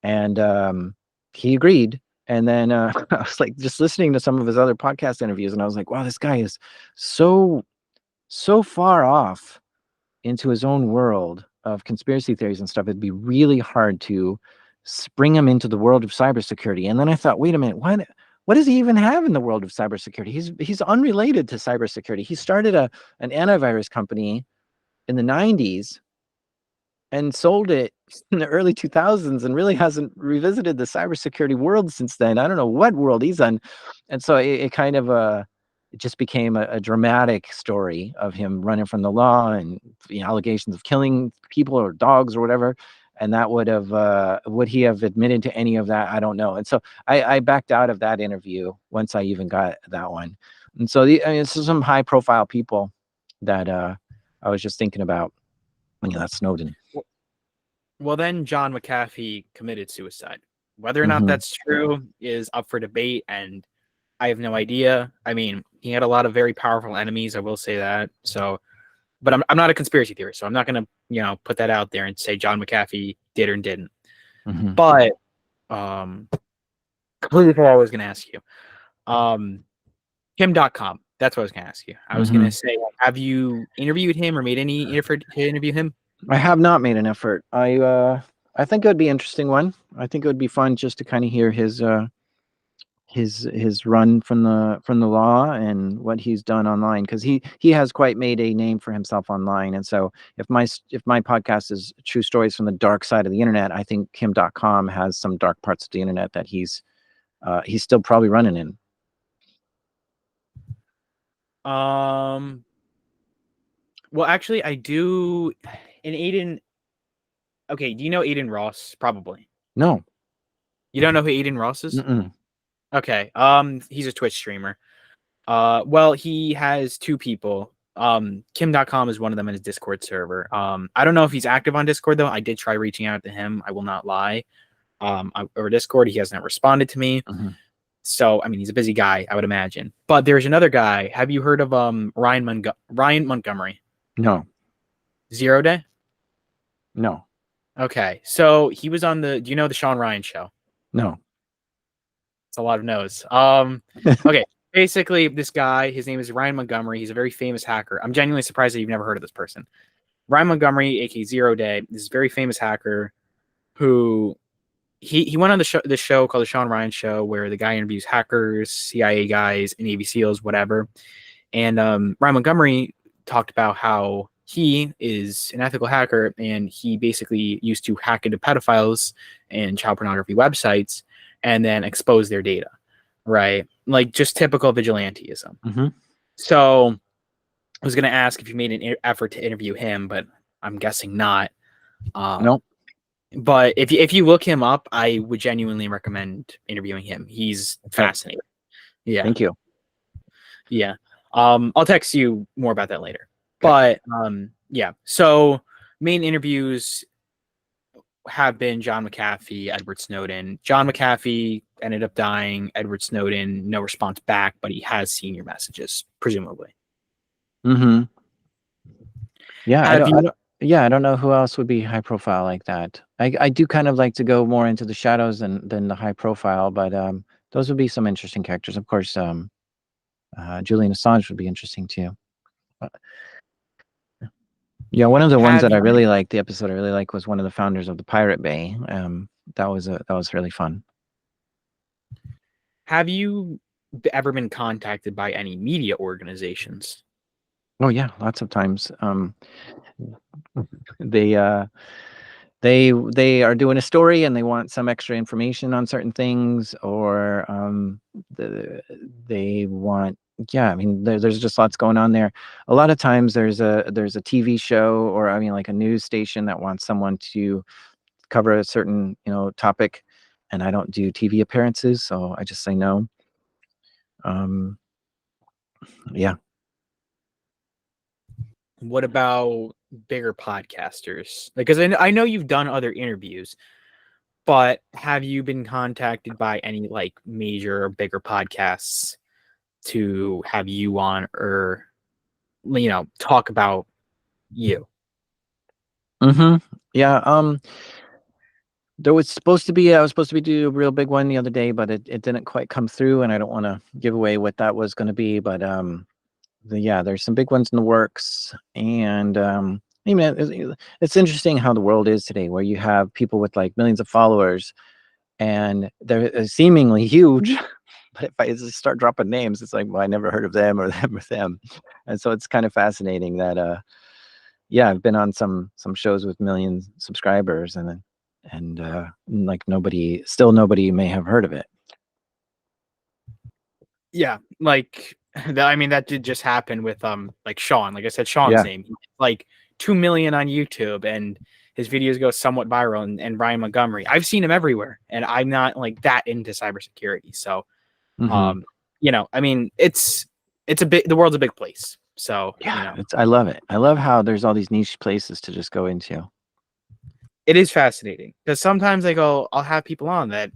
and he agreed. And then I was like just listening to some of his other podcast interviews, and I was like, wow, this guy is so far off into his own world of conspiracy theories and stuff. It'd be really hard to spring him into the world of cybersecurity. And then I thought, wait a minute, what does he even have in the world of cybersecurity? He's unrelated to cybersecurity. He started an antivirus company in the 90s and sold it in the early 2000s and really hasn't revisited the cybersecurity world since then. I don't know what world he's on. And so it kind of it just became a dramatic story of him running from the law and the allegations of killing people or dogs or whatever. And that would he have admitted to any of that? I don't know. And so I backed out of that interview once I even got that one. And so it's some high profile people that I was just thinking about when you left Snowden. well, then John McAfee committed suicide. Whether or not Mm-hmm. that's true is up for debate, and I have no idea. I mean, he had a lot of very powerful enemies. I will say that. So, but I'm not a conspiracy theorist, so I'm not gonna put that out there and say John McAfee did or didn't. Mm-hmm. But completely forgot what I was gonna ask you. Him.com. That's what I was gonna ask you. I was Mm-hmm. gonna say, have you interviewed him or made any effort to interview him? I have not made an effort. I think it would be an interesting one. I think it would be fun just to kind of hear his run from the law and what he's done online, because he has quite made a name for himself online. And so if my podcast is true stories from the dark side of the internet, I think Kim.com has some dark parts of the internet that he's still probably running in. Well, actually, I do. And Aiden, okay, do you know Aiden Ross? Probably. No. You don't know who Aiden Ross is? Mm-mm. Okay. He's a Twitch streamer. Well, he has two people. Kim.com is one of them in his Discord server. I don't know if he's active on Discord though. I did try reaching out to him. I will not lie. Over Discord, he hasn't responded to me. Mm-hmm. So, I mean, he's a busy guy, I would imagine. But there's another guy. Have you heard of Ryan Montgomery? No. 0 Day? No. Okay. So he was on do you know the Sean Ryan show? No. It's a lot of no's. Okay. Basically, this guy, his name is Ryan Montgomery. He's a very famous hacker. I'm genuinely surprised that you've never heard of this person. Ryan Montgomery, aka 0 Day, this very famous hacker who he went on the show called the Sean Ryan Show, where the guy interviews hackers, CIA guys, Navy SEALs, whatever. And Ryan Montgomery talked about how he is an ethical hacker, and he basically used to hack into pedophiles and child pornography websites and then expose their data, right? Like just typical vigilanteism. Mm-hmm. So was going to ask if you made an effort to interview him, but I'm guessing not. No, But if you look him up, I would genuinely recommend interviewing him. He's okay, fascinating. Yeah, thank you. yeah. I'll text you more about that later. Okay. But yeah. So main interviews have been John McAfee, Edward Snowden. John McAfee ended up dying. Edward Snowden, no response back, but he has seen your messages, presumably. Mm-hmm. Yeah, Have you I don't know who else would be high profile like that. I do kind of like to go more into the shadows than the high profile, but those would be some interesting characters. Of course, Julian Assange would be interesting too. Uh, yeah, one of the ones have that I you really liked, the episode I really liked, was one of the founders of the Pirate Bay. That was really fun. have you ever been contacted by any media organizations? Oh yeah, lots of times. They they are doing a story and they want some extra information on certain things, or they want, yeah, I mean there's just lots going on there. A lot of times there's a TV show, or I mean like a news station that wants someone to cover a certain topic, and I don't do TV appearances, so I just say no. um yeah. What about bigger podcasters? Because I know you've done other interviews, but have you been contacted by any like major or bigger podcasts to have you on or talk about you? Mm-hmm. Yeah. There was supposed to be, I was supposed to be do a real big one the other day, but it didn't quite come through, and I don't want to give away what that was going to be. But yeah, there's some big ones in the works, and I mean, it's interesting how the world is today, where you have people with like millions of followers, and they're seemingly huge. But if I just start dropping names, it's like, well, I never heard of them or them or them, and so it's kind of fascinating that yeah, I've been on some shows with million subscribers, and like nobody may have heard of it. Yeah, like I mean that did just happen with like Sean. Like I said, Sean's Yeah. name, like 2 million on YouTube, and his videos go somewhat viral. And Ryan Montgomery, I've seen him everywhere, and I'm not like that into cybersecurity. So Hmm. I mean it's a big the world's a big place. So Yeah, I love it. I love how there's all these niche places to just go into. it is fascinating because sometimes I'll have people on that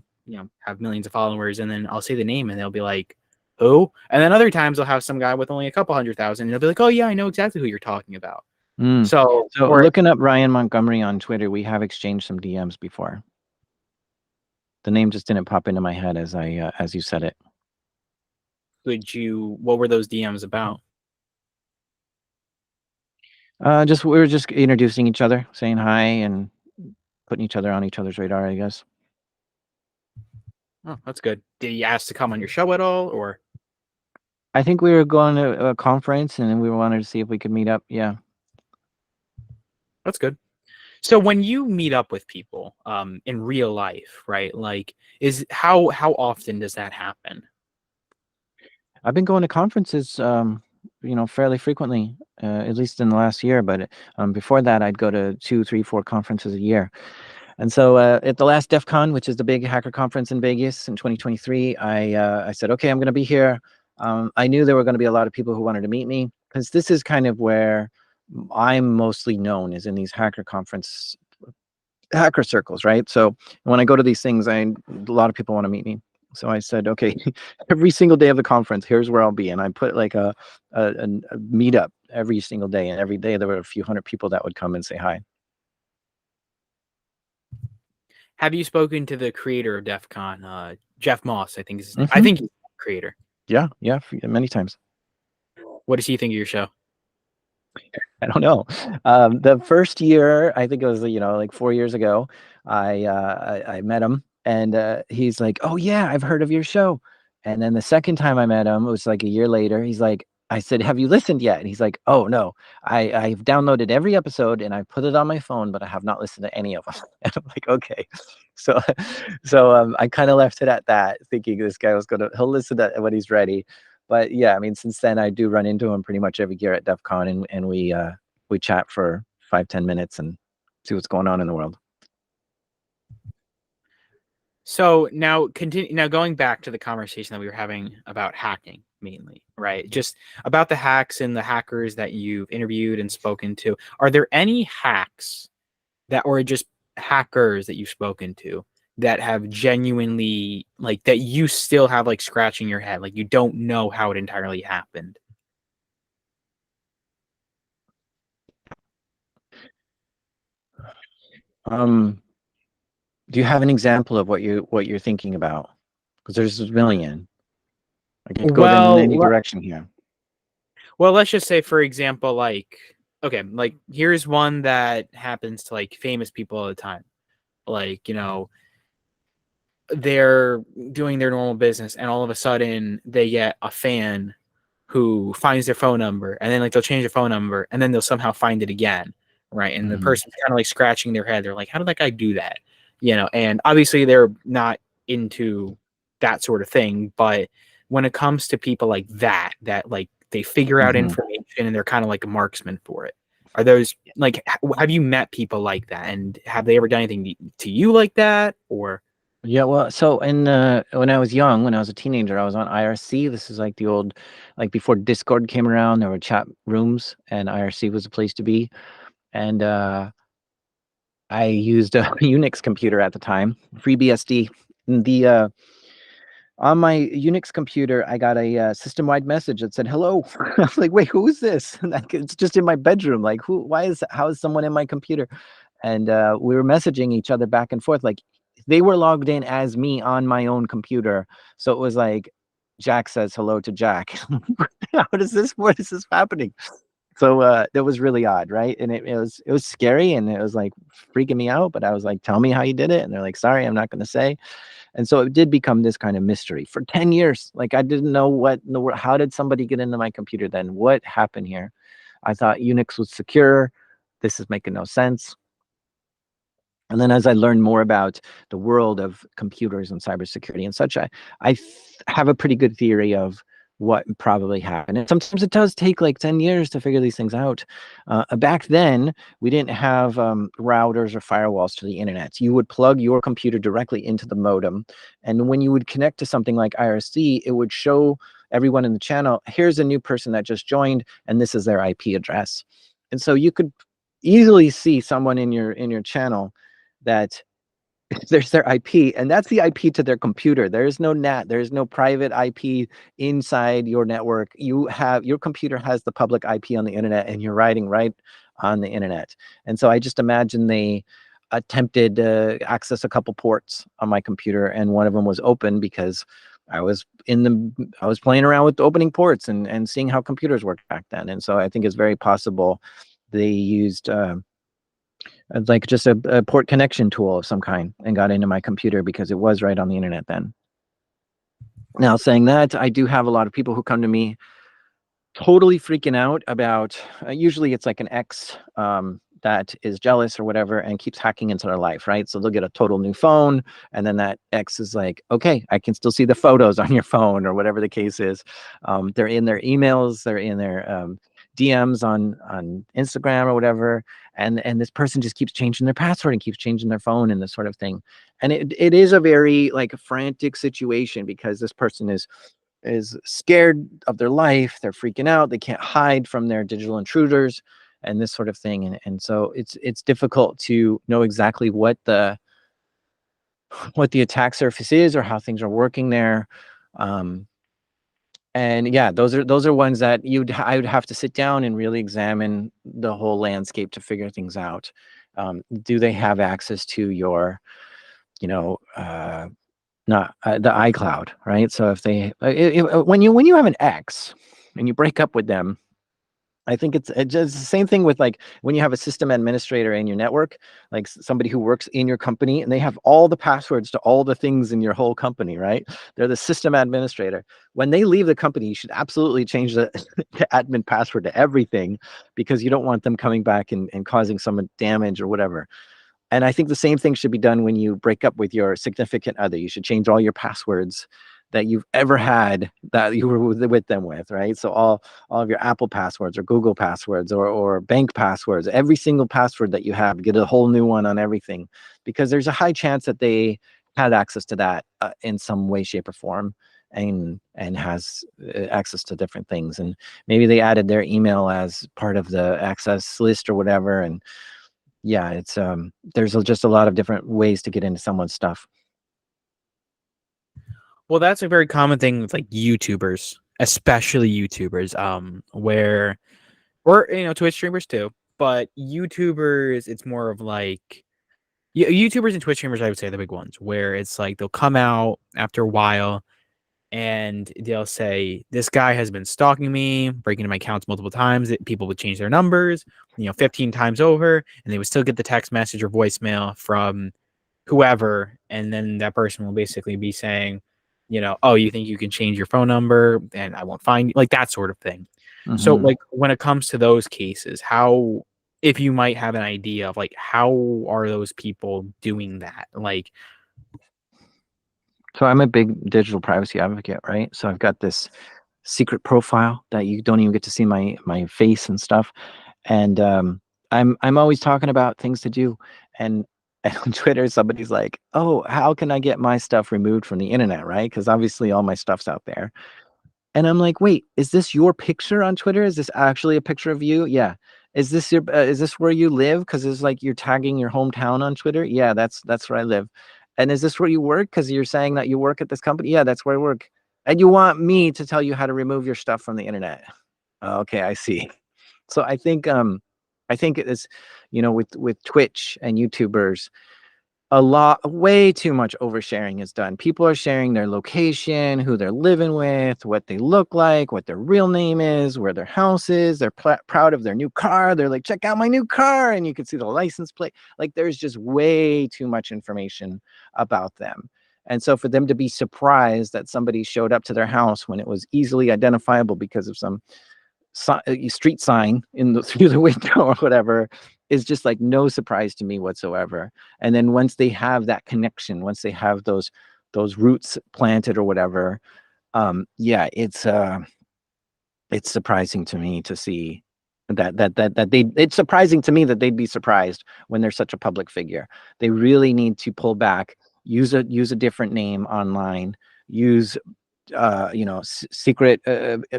have millions of followers, and then I'll say the name, and they'll be like, "Who?" And then other times I'll have some guy with only a couple 100,000, and they'll be like, "Oh yeah, I know exactly who you're talking about." Mm. So, So or looking up Ryan Montgomery on Twitter, we have exchanged some DMs before. The name just didn't pop into my head as you said it. what were those DMs about? Just we were just introducing each other, saying hi, and putting each other on each other's radar, I guess. Oh, that's good. Did he ask to come on your show at all, or I think we were going to a conference, and then we wanted to see if we could meet up. Yeah. that's good. So when you meet up with people in real life, right? Like is how often does that happen? I've been going to conferences, fairly frequently, at least in the last year. But before that, I'd go to 2, 3, 4 conferences a year. And so at the last DEF CON, which is the big hacker conference in Vegas in 2023, I said, okay, I'm going to be here. I knew there were going to be a lot of people who wanted to meet me, because this is kind of where I'm mostly known, is in these hacker circles, right? So when I go to these things, a lot of people want to meet me. So I said, okay, every single day of the conference, here's where I'll be. And I put like a meetup every single day. And every day there were a few hundred people that would come and say hi. Have you spoken to the creator of DEF CON, Jeff Moss, I think is his name. I Hmm. think he's the creator. Yeah, many times. What does he think of your show? I don't know. The first year, I think it was, like 4 years ago, I met him, and he's like, "Oh yeah, I've heard of your show." And then the second time I met him, it was like a year later. He's like, I said, "Have you listened yet?" And he's like, "Oh no, I've downloaded every episode and I put it on my phone, but I have not listened to any of them." And I'm like, "Okay." So, I kind of left it at that, thinking this guy he'll listen to it when he's ready. But yeah, I mean, since then I do run into him pretty much every year at DEF CON, and we chat for 5-10 minutes and see what's going on in the world. So now continue now going back to the conversation that we were having about hacking mainly, right? Just about the hacks and the hackers that you've interviewed and spoken to. Are there any hacks that or just hackers that you've spoken to that have genuinely like that you still have like scratching your head, like you don't know how it entirely happened? Do you have an example of what you're thinking about? Because there's a million. I could go in Well, any direction here. well, let's just say, for example, like, okay, like here's one that happens to like famous people all the time. Like, they're doing their normal business and all of a sudden they get a fan who finds their phone number and then like they'll change their phone number and then they'll somehow find it again. Right. And the Mhm. person's kind of like scratching their head. They're like, how did that guy do that? And obviously they're not into that sort of thing. But when it comes to people like that like they figure out Mhm. information and they're kind of like a marksman for it. Are those like, have you met people like that? And have they ever done anything to you like that? Or, Yeah, well, so when I was young, when I was a teenager, I was on IRC. This is like the old, like before Discord came around, there were chat rooms, and IRC was a place to be. And I used a Unix computer at the time, FreeBSD. And the on my Unix computer, I got a system-wide message that said "Hello." I was like, "Wait, who is this?" Like, it's just in my bedroom. Like, who? Why is? How is someone in my computer? And we were messaging each other back and forth. Like, they were logged in as me on my own computer. So it was like, Jack says hello to Jack. How does this? What is this happening? So it was really odd, right? And it was scary, and it was like freaking me out. But I was like, "Tell me how you did it," and they're like, "Sorry, I'm not going to say." And so it did become this kind of mystery for 10 years. Like, I didn't know what in the world, how did somebody get into my computer then? What happened here? I thought Unix was secure. This is making no sense. And then as I learned more about the world of computers and cybersecurity and such, have a pretty good theory of what probably happened. And sometimes it does take like 10 years to figure these things out. Back then, we didn't have routers or firewalls to the internet. You would plug your computer directly into the modem. And when you would connect to something like IRC, it would show everyone in the channel, here's a new person that just joined, and this is their IP address. And so you could easily see someone in your channel that there's their IP, and that's the IP to their computer. There's no NAT, there's no private IP inside your network. Your computer has the public IP on the internet, and you're riding right on the internet. And so I just imagine they attempted to access a couple ports on my computer, and one of them was open because I was playing around with opening ports and seeing how computers worked back then. And so I think it's very possible they used like just a port connection tool of some kind and got into my computer because it was right on the internet then. Now, saying that, I do have a lot of people who come to me totally freaking out about, usually it's like an ex that is jealous or whatever and keeps hacking into their life, right? So they'll get a total new phone, and then that ex is like, okay, I can still see the photos on your phone or whatever the case is. They're in their emails, they're in their DMs on Instagram or whatever, and this person just keeps changing their password and keeps changing their phone and this sort of thing. And it is a very like frantic situation because this person is scared of their life. They're freaking out. They can't hide from their digital intruders and this sort of thing. And so it's difficult to know exactly what the attack surface is or how things are working there. And yeah, those are ones that I would have to sit down and really examine the whole landscape to figure things out. Do they have access to your, you know, not the iCloud, right? So if they when you have an ex and you break up with them, I think it's just the same thing with like when you have a system administrator in your network, like somebody who works in your company and they have all the passwords to all the things in your whole company, right? They're the system administrator. When they leave the company, you should absolutely change the, the admin password to everything because you don't want them coming back and causing some damage or whatever. And I think the same thing should be done when you break up with your significant other. You should change all your passwords that you've ever had that you were with them with, right? So all of your Apple passwords or Google passwords or bank passwords, every single password that you have, get a whole new one on everything, because there's a high chance that they had access to that in some way, shape, or form, and has access to different things, and maybe they added their email as part of the access list or whatever. And yeah, it's there's just a lot of different ways to get into someone's stuff. Well, that's a very common thing with like YouTubers, especially YouTubers, where or Twitch streamers too, but YouTubers, it's more of like YouTubers and Twitch streamers, I would say, are the big ones, where it's like they'll come out after a while and they'll say, "This guy has been stalking me, breaking into my accounts multiple times." People would change their numbers, 15 times over, and they would still get the text message or voicemail from whoever, and then that person will basically be saying, "Oh, you think you can change your phone number and I won't find you," like that sort of thing. So, Hmm. like when it comes to those cases, how if you might have an idea of like how are those people doing that? Like, So I'm a big digital privacy advocate, right? So I've got this secret profile that you don't even get to see my face and stuff. And I'm always talking about things to do. And and on Twitter, somebody's like, "Oh, how can I get my stuff removed from the internet?" Right? Because obviously all my stuff's out there. And I'm like, "Wait, is this your picture on Twitter? Is this actually a picture of you?" Yeah. Is this where you live? Because it's like you're tagging your hometown on Twitter. Yeah, that's where I live. And is this where you work? Because you're saying that you work at this company. Yeah, that's where I work. And you want me to tell you how to remove your stuff from the internet? Okay, I see. So I think it is, with Twitch and YouTubers, way too much oversharing is done. People are sharing their location, who they're living with, what they look like, what their real name is, where their house is. They're proud of their new car. They're like, check out my new car. And you can see the license plate. Like, there's just way too much information about them. And so for them to be surprised that somebody showed up to their house when it was easily identifiable because of some street sign in the through the window or whatever, is just like no surprise to me whatsoever. And then once they have that connection, once they have those roots planted or whatever, yeah, it's surprising to me to see that they it's surprising to me that they'd be surprised when they're such a public figure. They really need to pull back, use a different name online, use secret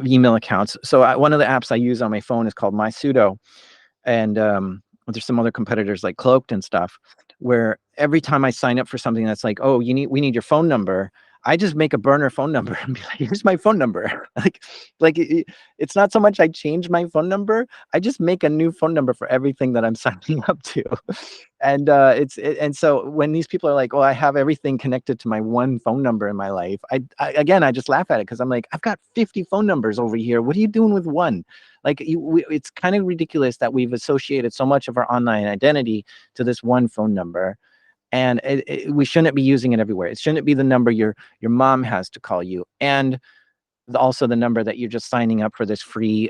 email accounts. So one of the apps I use on my phone is called My Sudo, and there's some other competitors like Cloaked and stuff, where every time I sign up for something that's like, "Oh, we need your phone number," I just make a burner phone number and be like, "Here's my phone number." It's not so much I change my phone number, I just make a new phone number for everything that I'm signing up to. And and so when these people are like, "Oh, I have everything connected to my one phone number in my life," I just laugh at it, because I'm like, "I've got 50 phone numbers over here. What are you doing with one?" Like, it's kind of ridiculous that we've associated so much of our online identity to this one phone number, and we shouldn't be using it everywhere. It shouldn't be the number your mom has to call you, and also the number that you're just signing up for this free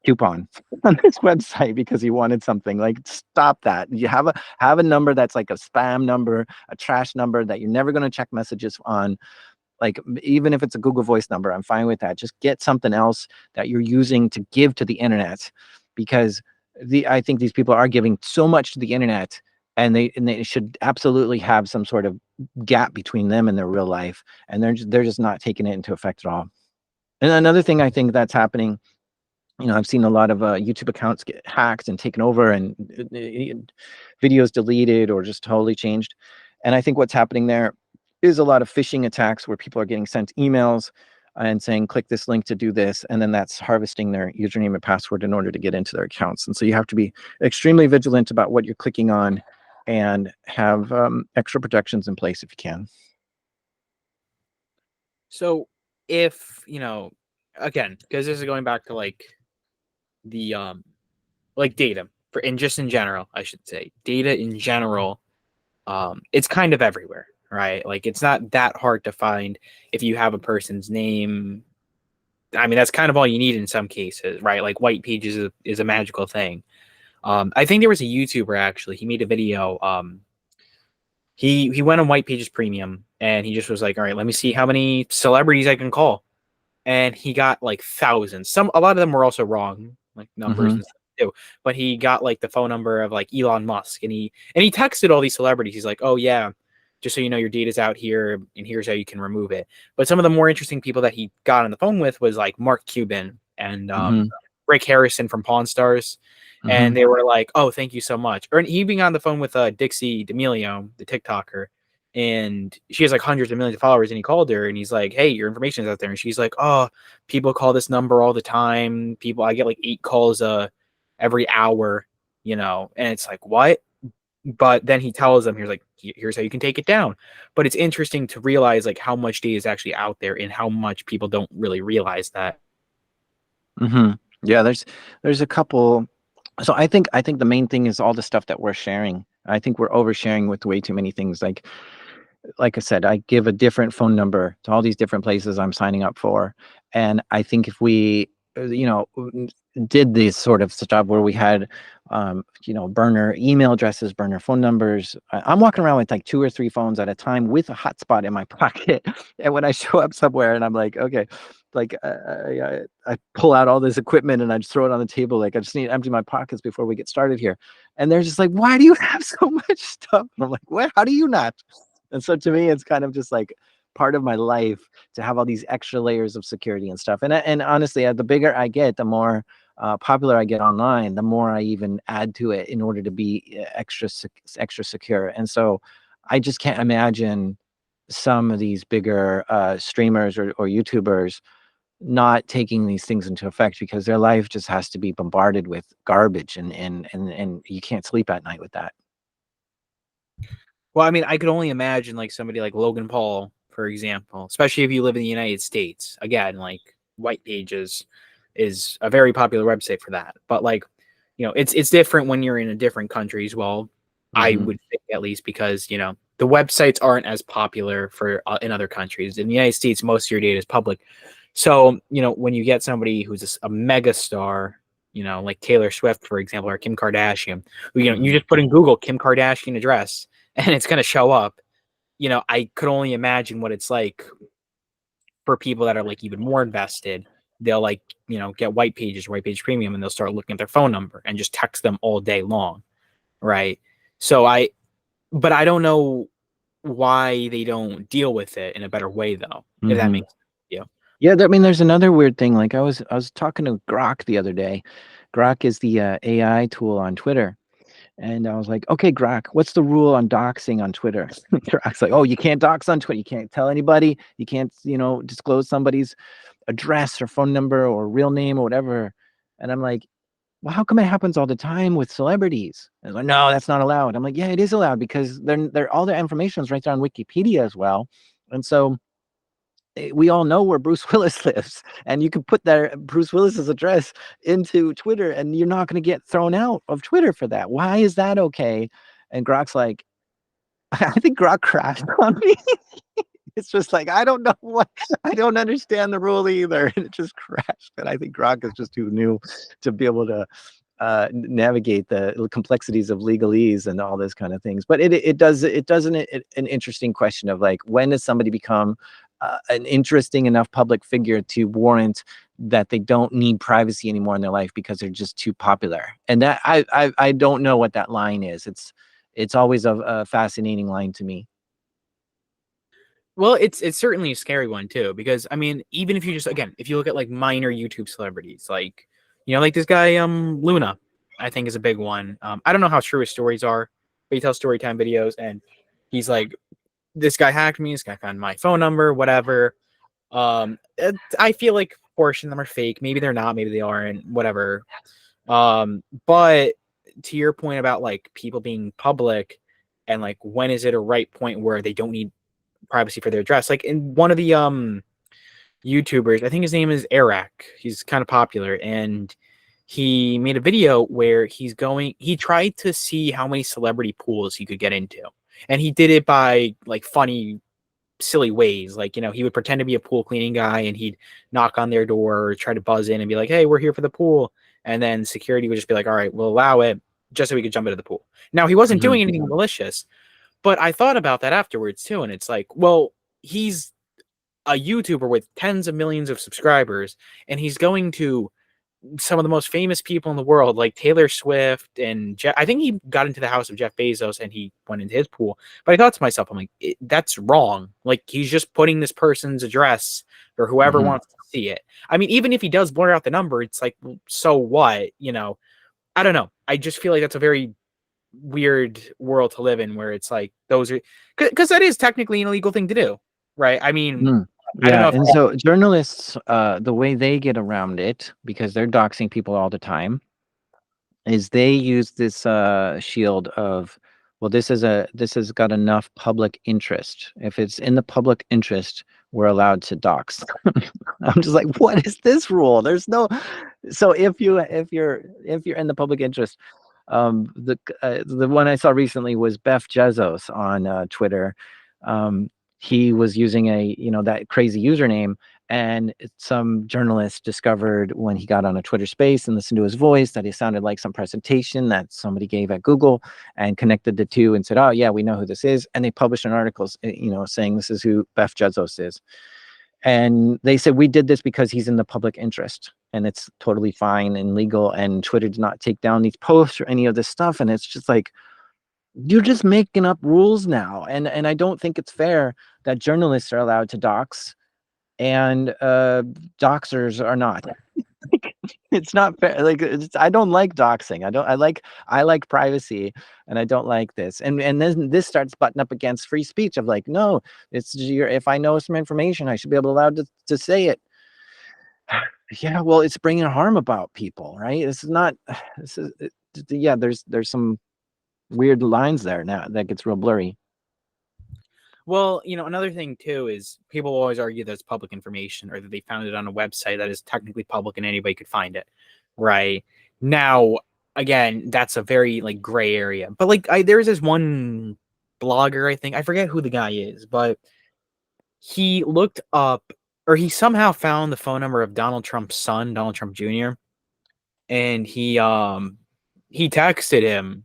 coupon on this website because you wanted something. Like, stop that. You have a number that's like a spam number, a trash number that you're never going to check messages on. Like, even if it's a Google Voice number, I'm fine with that. Just get something else that you're using to give to the internet, because I think these people are giving so much to the internet, and they should absolutely have some sort of gap between them and their real life, and they're just not taking it into effect at all. And another thing I think that's happening, I've seen a lot of YouTube accounts get hacked and taken over, and videos deleted or just totally changed. And I think what's happening there is a lot of phishing attacks where people are getting sent emails and saying, "Click this link to do this," and then that's harvesting their username and password in order to get into their accounts. And so you have to be extremely vigilant about what you're clicking on, and have extra protections in place if you can. so if again, because this is going back to the like data for and just in general, I should say data in general, it's kind of everywhere, right? Like it's not that hard to find if you have a person's name. I mean, that's kind of all you need in some cases, right? Like white pages is a magical thing. I think there was a YouTuber actually. He made a video. He went on White Pages Premium and he just was like, all right, let me see how many celebrities I can call. And he got like thousands. A lot of them were also wrong, like numbers Hmm. and stuff too. But he got like the phone number of like Elon Musk, and he texted all these celebrities. He's like, "Oh yeah, just so you know, your data's out here, and here's how you can remove it." But some of the more interesting people that he got on the phone with was like Mark Cuban and Hmm. Rick Harrison from Pawn Stars, Hmm. and they were like, "Oh, thank you so much." Or he being on the phone with Dixie D'Amelio, the TikToker, and she has like hundreds of millions of followers. And he called her, and he's like, "Hey, your information is out there." And she's like, "Oh, people call this number all the time. I get like 8 calls every hour, you know." And it's like, what? But then he tells them, here's how you can take it down. But it's interesting to realize like how much data is actually out there and how much people don't really realize that. Hmm. Yeah, there's a couple. So I think the main thing is all the stuff that we're sharing. I think we're oversharing with way too many things. Like I said, I give a different phone number to all these different places I'm signing up for. And I think if we, did this sort of stuff where we had, burner email addresses, burner phone numbers, I'm walking around with like 2 or 3 phones at a time with a hotspot in my pocket. And when I show up somewhere and I'm like, okay, like I pull out all this equipment and I just throw it on the table. Like I just need to empty my pockets before we get started here. And they're just like, why do you have so much stuff? And I'm like, what? How do you not? And so to me, it's kind of just like part of my life to have all these extra layers of security and stuff. And honestly, the bigger I get, the more popular I get online, the more I even add to it in order to be extra secure. And so I just can't imagine some of these bigger streamers or YouTubers not taking these things into effect because their life just has to be bombarded with garbage and you can't sleep at night with that. Well, I mean, I could only imagine like somebody like Logan Paul, for example, especially if you live in the United States. Again, like White Pages is a very popular website for that. But like, it's different when you're in a different country as well. I Hmm. would think at least because the websites aren't as popular for in other countries. In the United States, most of your data is public. So when you get somebody who's a mega star, like Taylor Swift, for example, or Kim Kardashian, who, you Hmm. just put in Google Kim Kardashian address and it's going to show up. I could only imagine what it's like for people that are like even more invested. They'll like, get White Pages, White Page Premium, and they'll start looking at their phone number and just text them all day long. Right. So but I don't know why they don't deal with it in a better way, though, if that Hmm. makes sense. Yeah. Yeah, I mean, there's another weird thing. Like I was talking to Grok the other day. Grok is the AI tool on Twitter, and I was like, okay, Grok, what's the rule on doxing on Twitter? Grok's like, oh, you can't dox on Twitter. You can't tell anybody. You can't, disclose somebody's address or phone number or real name or whatever. And I'm like, well, how come it happens all the time with celebrities? And like, no, that's not allowed. I'm like, yeah, it is allowed because they're all their information is right there on Wikipedia as well. And so we all know where Bruce Willis lives, and you can put that Bruce Willis's address into Twitter, and you're not going to get thrown out of Twitter for that. Why is that okay? And Grok's like, I think Grok crashed on me. It's just like I don't know what I don't understand the rule either, and it just crashed. And I think Grok is just too new to be able to navigate the complexities of legalese and all this kind of things. But an interesting question of like when does somebody become an interesting enough public figure to warrant that they don't need privacy anymore in their life because they're just too popular. And that I don't know what that line is. It's always a fascinating line to me. Well, it's certainly a scary one too, because I mean, even if you just again, if you look at like minor YouTube celebrities, like like this guy Luna, I think is a big one. I don't know how true his stories are, but he tells story time videos, and he's like, this guy hacked me, this guy found my phone number, whatever. I feel like a portion of them are fake. Maybe they're not, maybe they aren't, whatever. But to your point about like people being public and like when is it a right point where they don't need privacy for their address. Like in one of the YouTubers, I think his name is Eric. He's kind of popular, and he made a video where he tried to see how many celebrity pools he could get into. And he did it by like funny, silly ways. Like, he would pretend to be a pool cleaning guy and he'd knock on their door or try to buzz in and be like, hey, we're here for the pool. And then security would just be like, all right, we'll allow it just so we could jump into the pool. Now, he wasn't Hmm. doing anything malicious, But I thought about that afterwards too, and it's like, well, he's a YouTuber with tens of millions of subscribers, and he's going to some of the most famous people in the world, like Taylor Swift and I think he got into the house of Jeff Bezos and he went into his pool. But I thought to myself, I'm like, that's wrong. Like he's just putting this person's address or whoever Hmm. wants to see it. I mean, even if he does blur out the number, it's like, so what? I don't know. I just feel like that's a very weird world to live in where it's like those are because that is technically an illegal thing to do, right? I mean, Mm. I don't Yeah, know if and so journalists, the way they get around it, because they're doxing people all the time, is they use this shield of, well, this has got enough public interest. If it's in the public interest, we're allowed to dox. I'm just like, what is this rule? There's no. So if you're in the public interest, the one I saw recently was Beth Jezos on Twitter. Um, he was using that crazy username, and some journalist discovered when he got on a Twitter space and listened to his voice that he sounded like some presentation that somebody gave at Google, and connected the two and said, oh yeah, we know who this is. And they published an article, saying this is who Beth Jezos is. And they said, we did this because he's in the public interest and it's totally fine and legal. And Twitter did not take down these posts or any of this stuff. And it's just like, you're just making up rules now. And I don't think it's fair that journalists are allowed to dox and doxers are not. It's not fair. Like, I don't like doxing. I like privacy, and I don't like this. And then this starts butting up against free speech of like, no, if I know some information, I should be able allowed to say it. Yeah, well, it's bringing harm about people, right? This is not. This is yeah. There's some weird lines there now that gets real blurry. Well, another thing too is people always argue that it's public information or that they found it on a website that is technically public and anybody could find it. Right. Now, again, that's a very like gray area. But like there's this one blogger, I think, I forget who the guy is, but he looked up or he somehow found the phone number of Donald Trump's son, Donald Trump Jr., and he texted him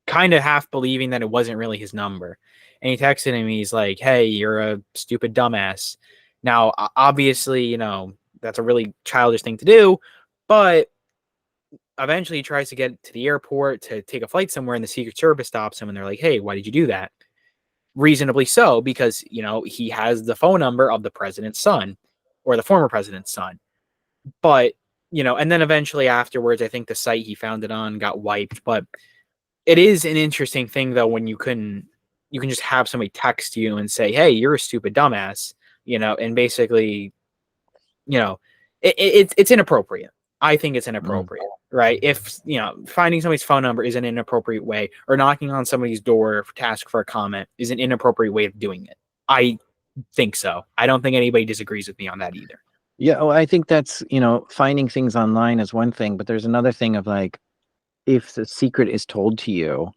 kind of half believing that it wasn't really his number. And he texted him, he's like, hey, you're a stupid dumbass. Now, obviously, that's a really childish thing to do, but eventually he tries to get to the airport to take a flight somewhere, and the Secret Service stops him, and they're like, hey, why did you do that? Reasonably so, because, he has the phone number of the president's son or the former president's son. But, and then eventually afterwards, I think the site he found it on got wiped, but it is an interesting thing though when you can just have somebody text you and say, hey, you're a stupid dumbass, and basically, you know it's inappropriate. I think it's Mm. inappropriate, right? If finding somebody's phone number is an inappropriate way, or knocking on somebody's door to ask for a comment is an inappropriate way of doing it. I think so. I don't think anybody disagrees with me on that either. Yeah, well, I think that's, finding things online is one thing, but there's another thing of like, if the secret is told to you,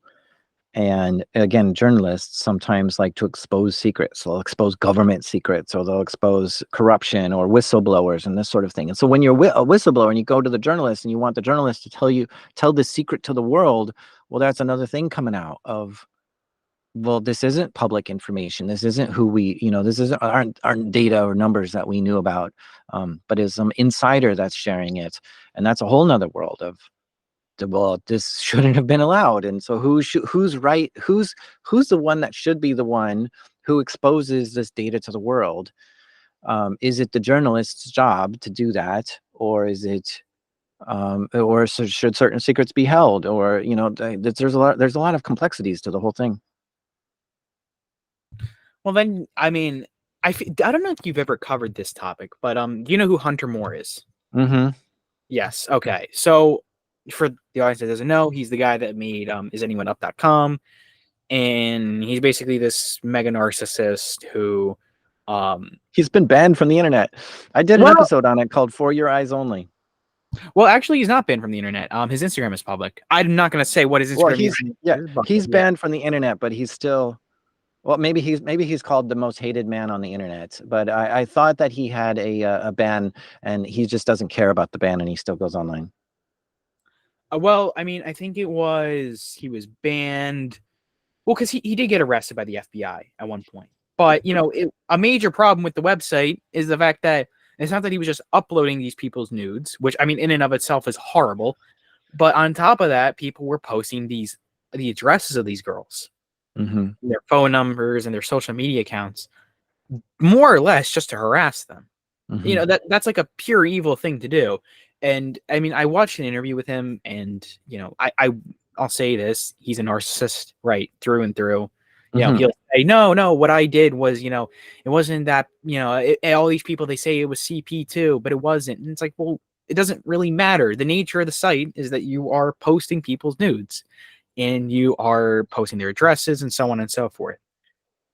and again, journalists sometimes like to expose secrets. They'll expose government secrets, or they'll expose corruption or whistleblowers and this sort of thing. And so when you're a whistleblower and you go to the journalist and you want the journalist to tell this secret to the world, well, that's another thing coming out of, well, this isn't public information. This isn't who this isn't aren't data or numbers that we knew about, but is some insider that's sharing it. And that's a whole nother world of, well, this shouldn't have been allowed. And so who's right? Who's the one that should be the one who exposes this data to the world? Is it the journalist's job to do that, or is it, or should certain secrets be held? Or there's a lot of complexities to the whole thing. Well, then, I mean, I don't know if you've ever covered this topic, but do you know who Hunter Moore is? Mm-hmm. Yes. Okay. So for the audience that doesn't know, he's the guy that made isanyoneup.com, and he's basically this mega narcissist who He's been banned from the internet. I did an well episode on it called "For Your Eyes Only." well actually he's not banned from the internet. His Instagram is public. I'm not gonna say what his Well, Instagram is, but he's yeah. banned from the internet, but he's still, well, maybe he's called the most hated man on the internet. But I thought that he had a ban, and he just doesn't care about the ban, and he still goes online. Well, I mean, I think he was banned. Well, because he did get arrested by the FBI at one point. But, a major problem with the website is the fact that it's not that he was just uploading these people's nudes, which, I mean, in and of itself is horrible. But on top of that, people were posting the addresses of these girls, their phone numbers and their social media accounts, more or less just to harass them. That's like a pure evil thing to do. And I mean, I watched an interview with him, and I'll say this: he's a narcissist, right, through and through. He'll say, no, what I did was, it wasn't that, all these people, they say it was CP2, but it wasn't. And it's like, well, it doesn't really matter. The nature of the site is that you are posting people's nudes, and you are posting their addresses and so on and so forth.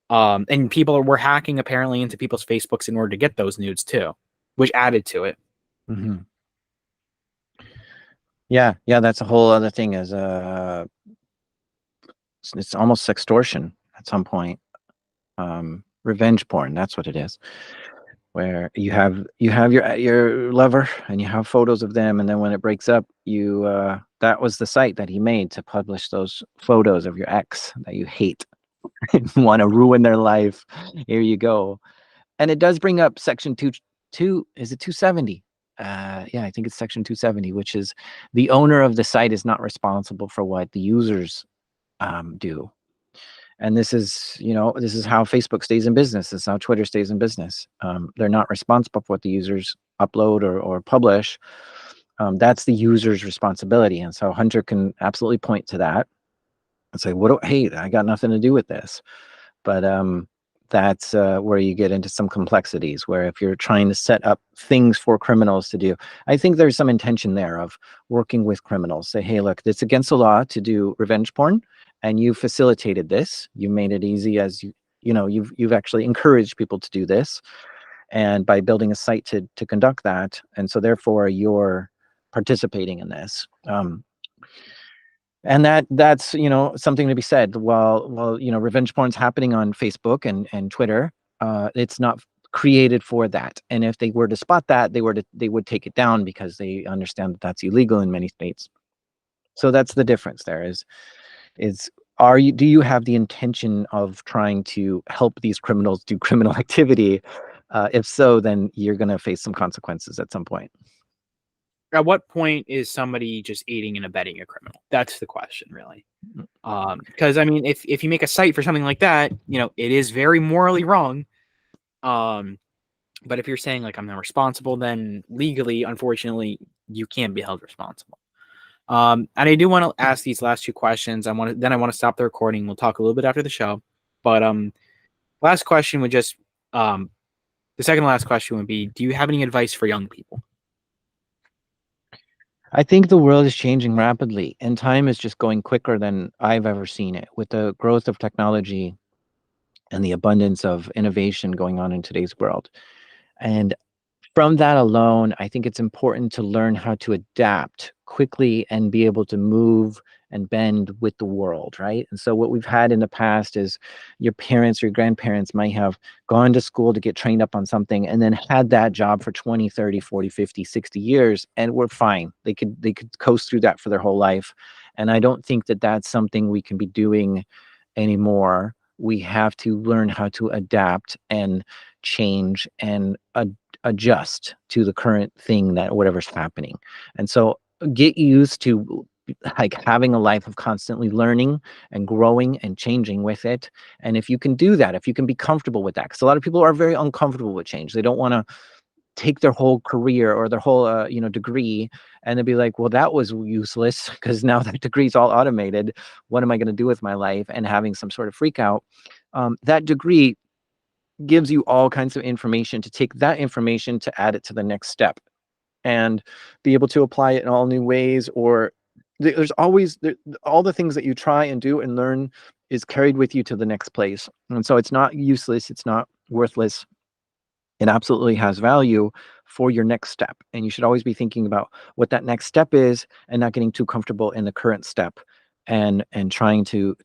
And people were hacking apparently into people's Facebooks in order to get those nudes too, which added to it. Yeah, that's a whole other thing. Is it's almost extortion at some point. Revenge porn, that's what it is. Where you have your lover and you have photos of them, and then when it breaks up, you that was the site that he made to publish those photos of your ex that you hate and want to ruin their life. Here you go. And it does bring up section 2, is it 270? Yeah, I think it's section 270, which is the owner of the site is not responsible for what the users do. And this is how Facebook stays in business. This is how Twitter stays in business. They're not responsible for what the users upload or publish. That's the user's responsibility. And so Hunter can absolutely point to that and say, hey, I got nothing to do with this. But that's where you get into some complexities, where if you're trying to set up things for criminals to do, I think there's some intention there of working with criminals. Say, hey, look, it's against the law to do revenge porn, and you facilitated this. You made it easy, as you've actually encouraged people to do this, and by building a site to conduct that, and so therefore you're participating in this. And that's something to be said. While revenge porn's happening on Facebook and Twitter, it's not created for that. And if they were to spot that, they would take it down, because they understand that that's illegal in many states. So that's the difference there. Do you have the intention of trying to help these criminals do criminal activity? If so, then you're going to face some consequences at some point. At what point is somebody just aiding and abetting a criminal? That's the question, really. Because I mean, if you make a site for something like that, it is very morally wrong. But if you're saying like I'm not responsible, then legally, unfortunately, you can't be held responsible. And I do want to ask these last two questions. I want to stop the recording. We'll talk a little bit after the show. But last question would just the second to last question would be: do you have any advice for young people? I think the world is changing rapidly, and time is just going quicker than I've ever seen it. With the growth of technology and the abundance of innovation going on in today's world. And from that alone, I think it's important to learn how to adapt quickly and be able to move and bend with the world, right? And so what we've had in the past is your parents or your grandparents might have gone to school to get trained up on something, and then had that job for 20, 30, 40, 50, 60 years, and we're fine. They could coast through that for their whole life. And I don't think that that's something we can be doing anymore. We have to learn how to adapt and change and adjust to the current thing, that whatever's happening. And so get used to like having a life of constantly learning and growing and changing with it. And if you can do that, if you can be comfortable with that, because a lot of people are very uncomfortable with change. They don't want to take their whole career or their whole degree and they'll be like, well, that was useless because now that degree is all automated. What am I going to do with my life? And having some sort of freak out. That degree gives you all kinds of information to take that information to add it to the next step and be able to apply it in all new ways. Or there's always all the things that you try and do and learn is carried with you to the next place. And so it's not useless. It's not worthless. It absolutely has value for your next step. And you should always be thinking about what that next step is and not getting too comfortable in the current step and trying to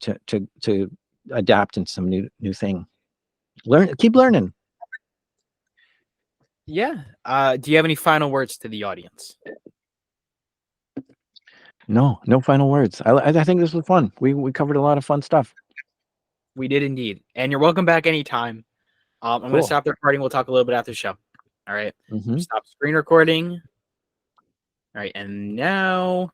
adapt into some new thing. Keep learning. Yeah. Do you have any final words to the audience? No final words. I think this was fun. We covered a lot of fun stuff. We did indeed. And you're welcome back anytime. I'm going to Cool. stop the recording. We'll talk a little bit after the show. All right. Mm-hmm. Stop screen recording. All right. And now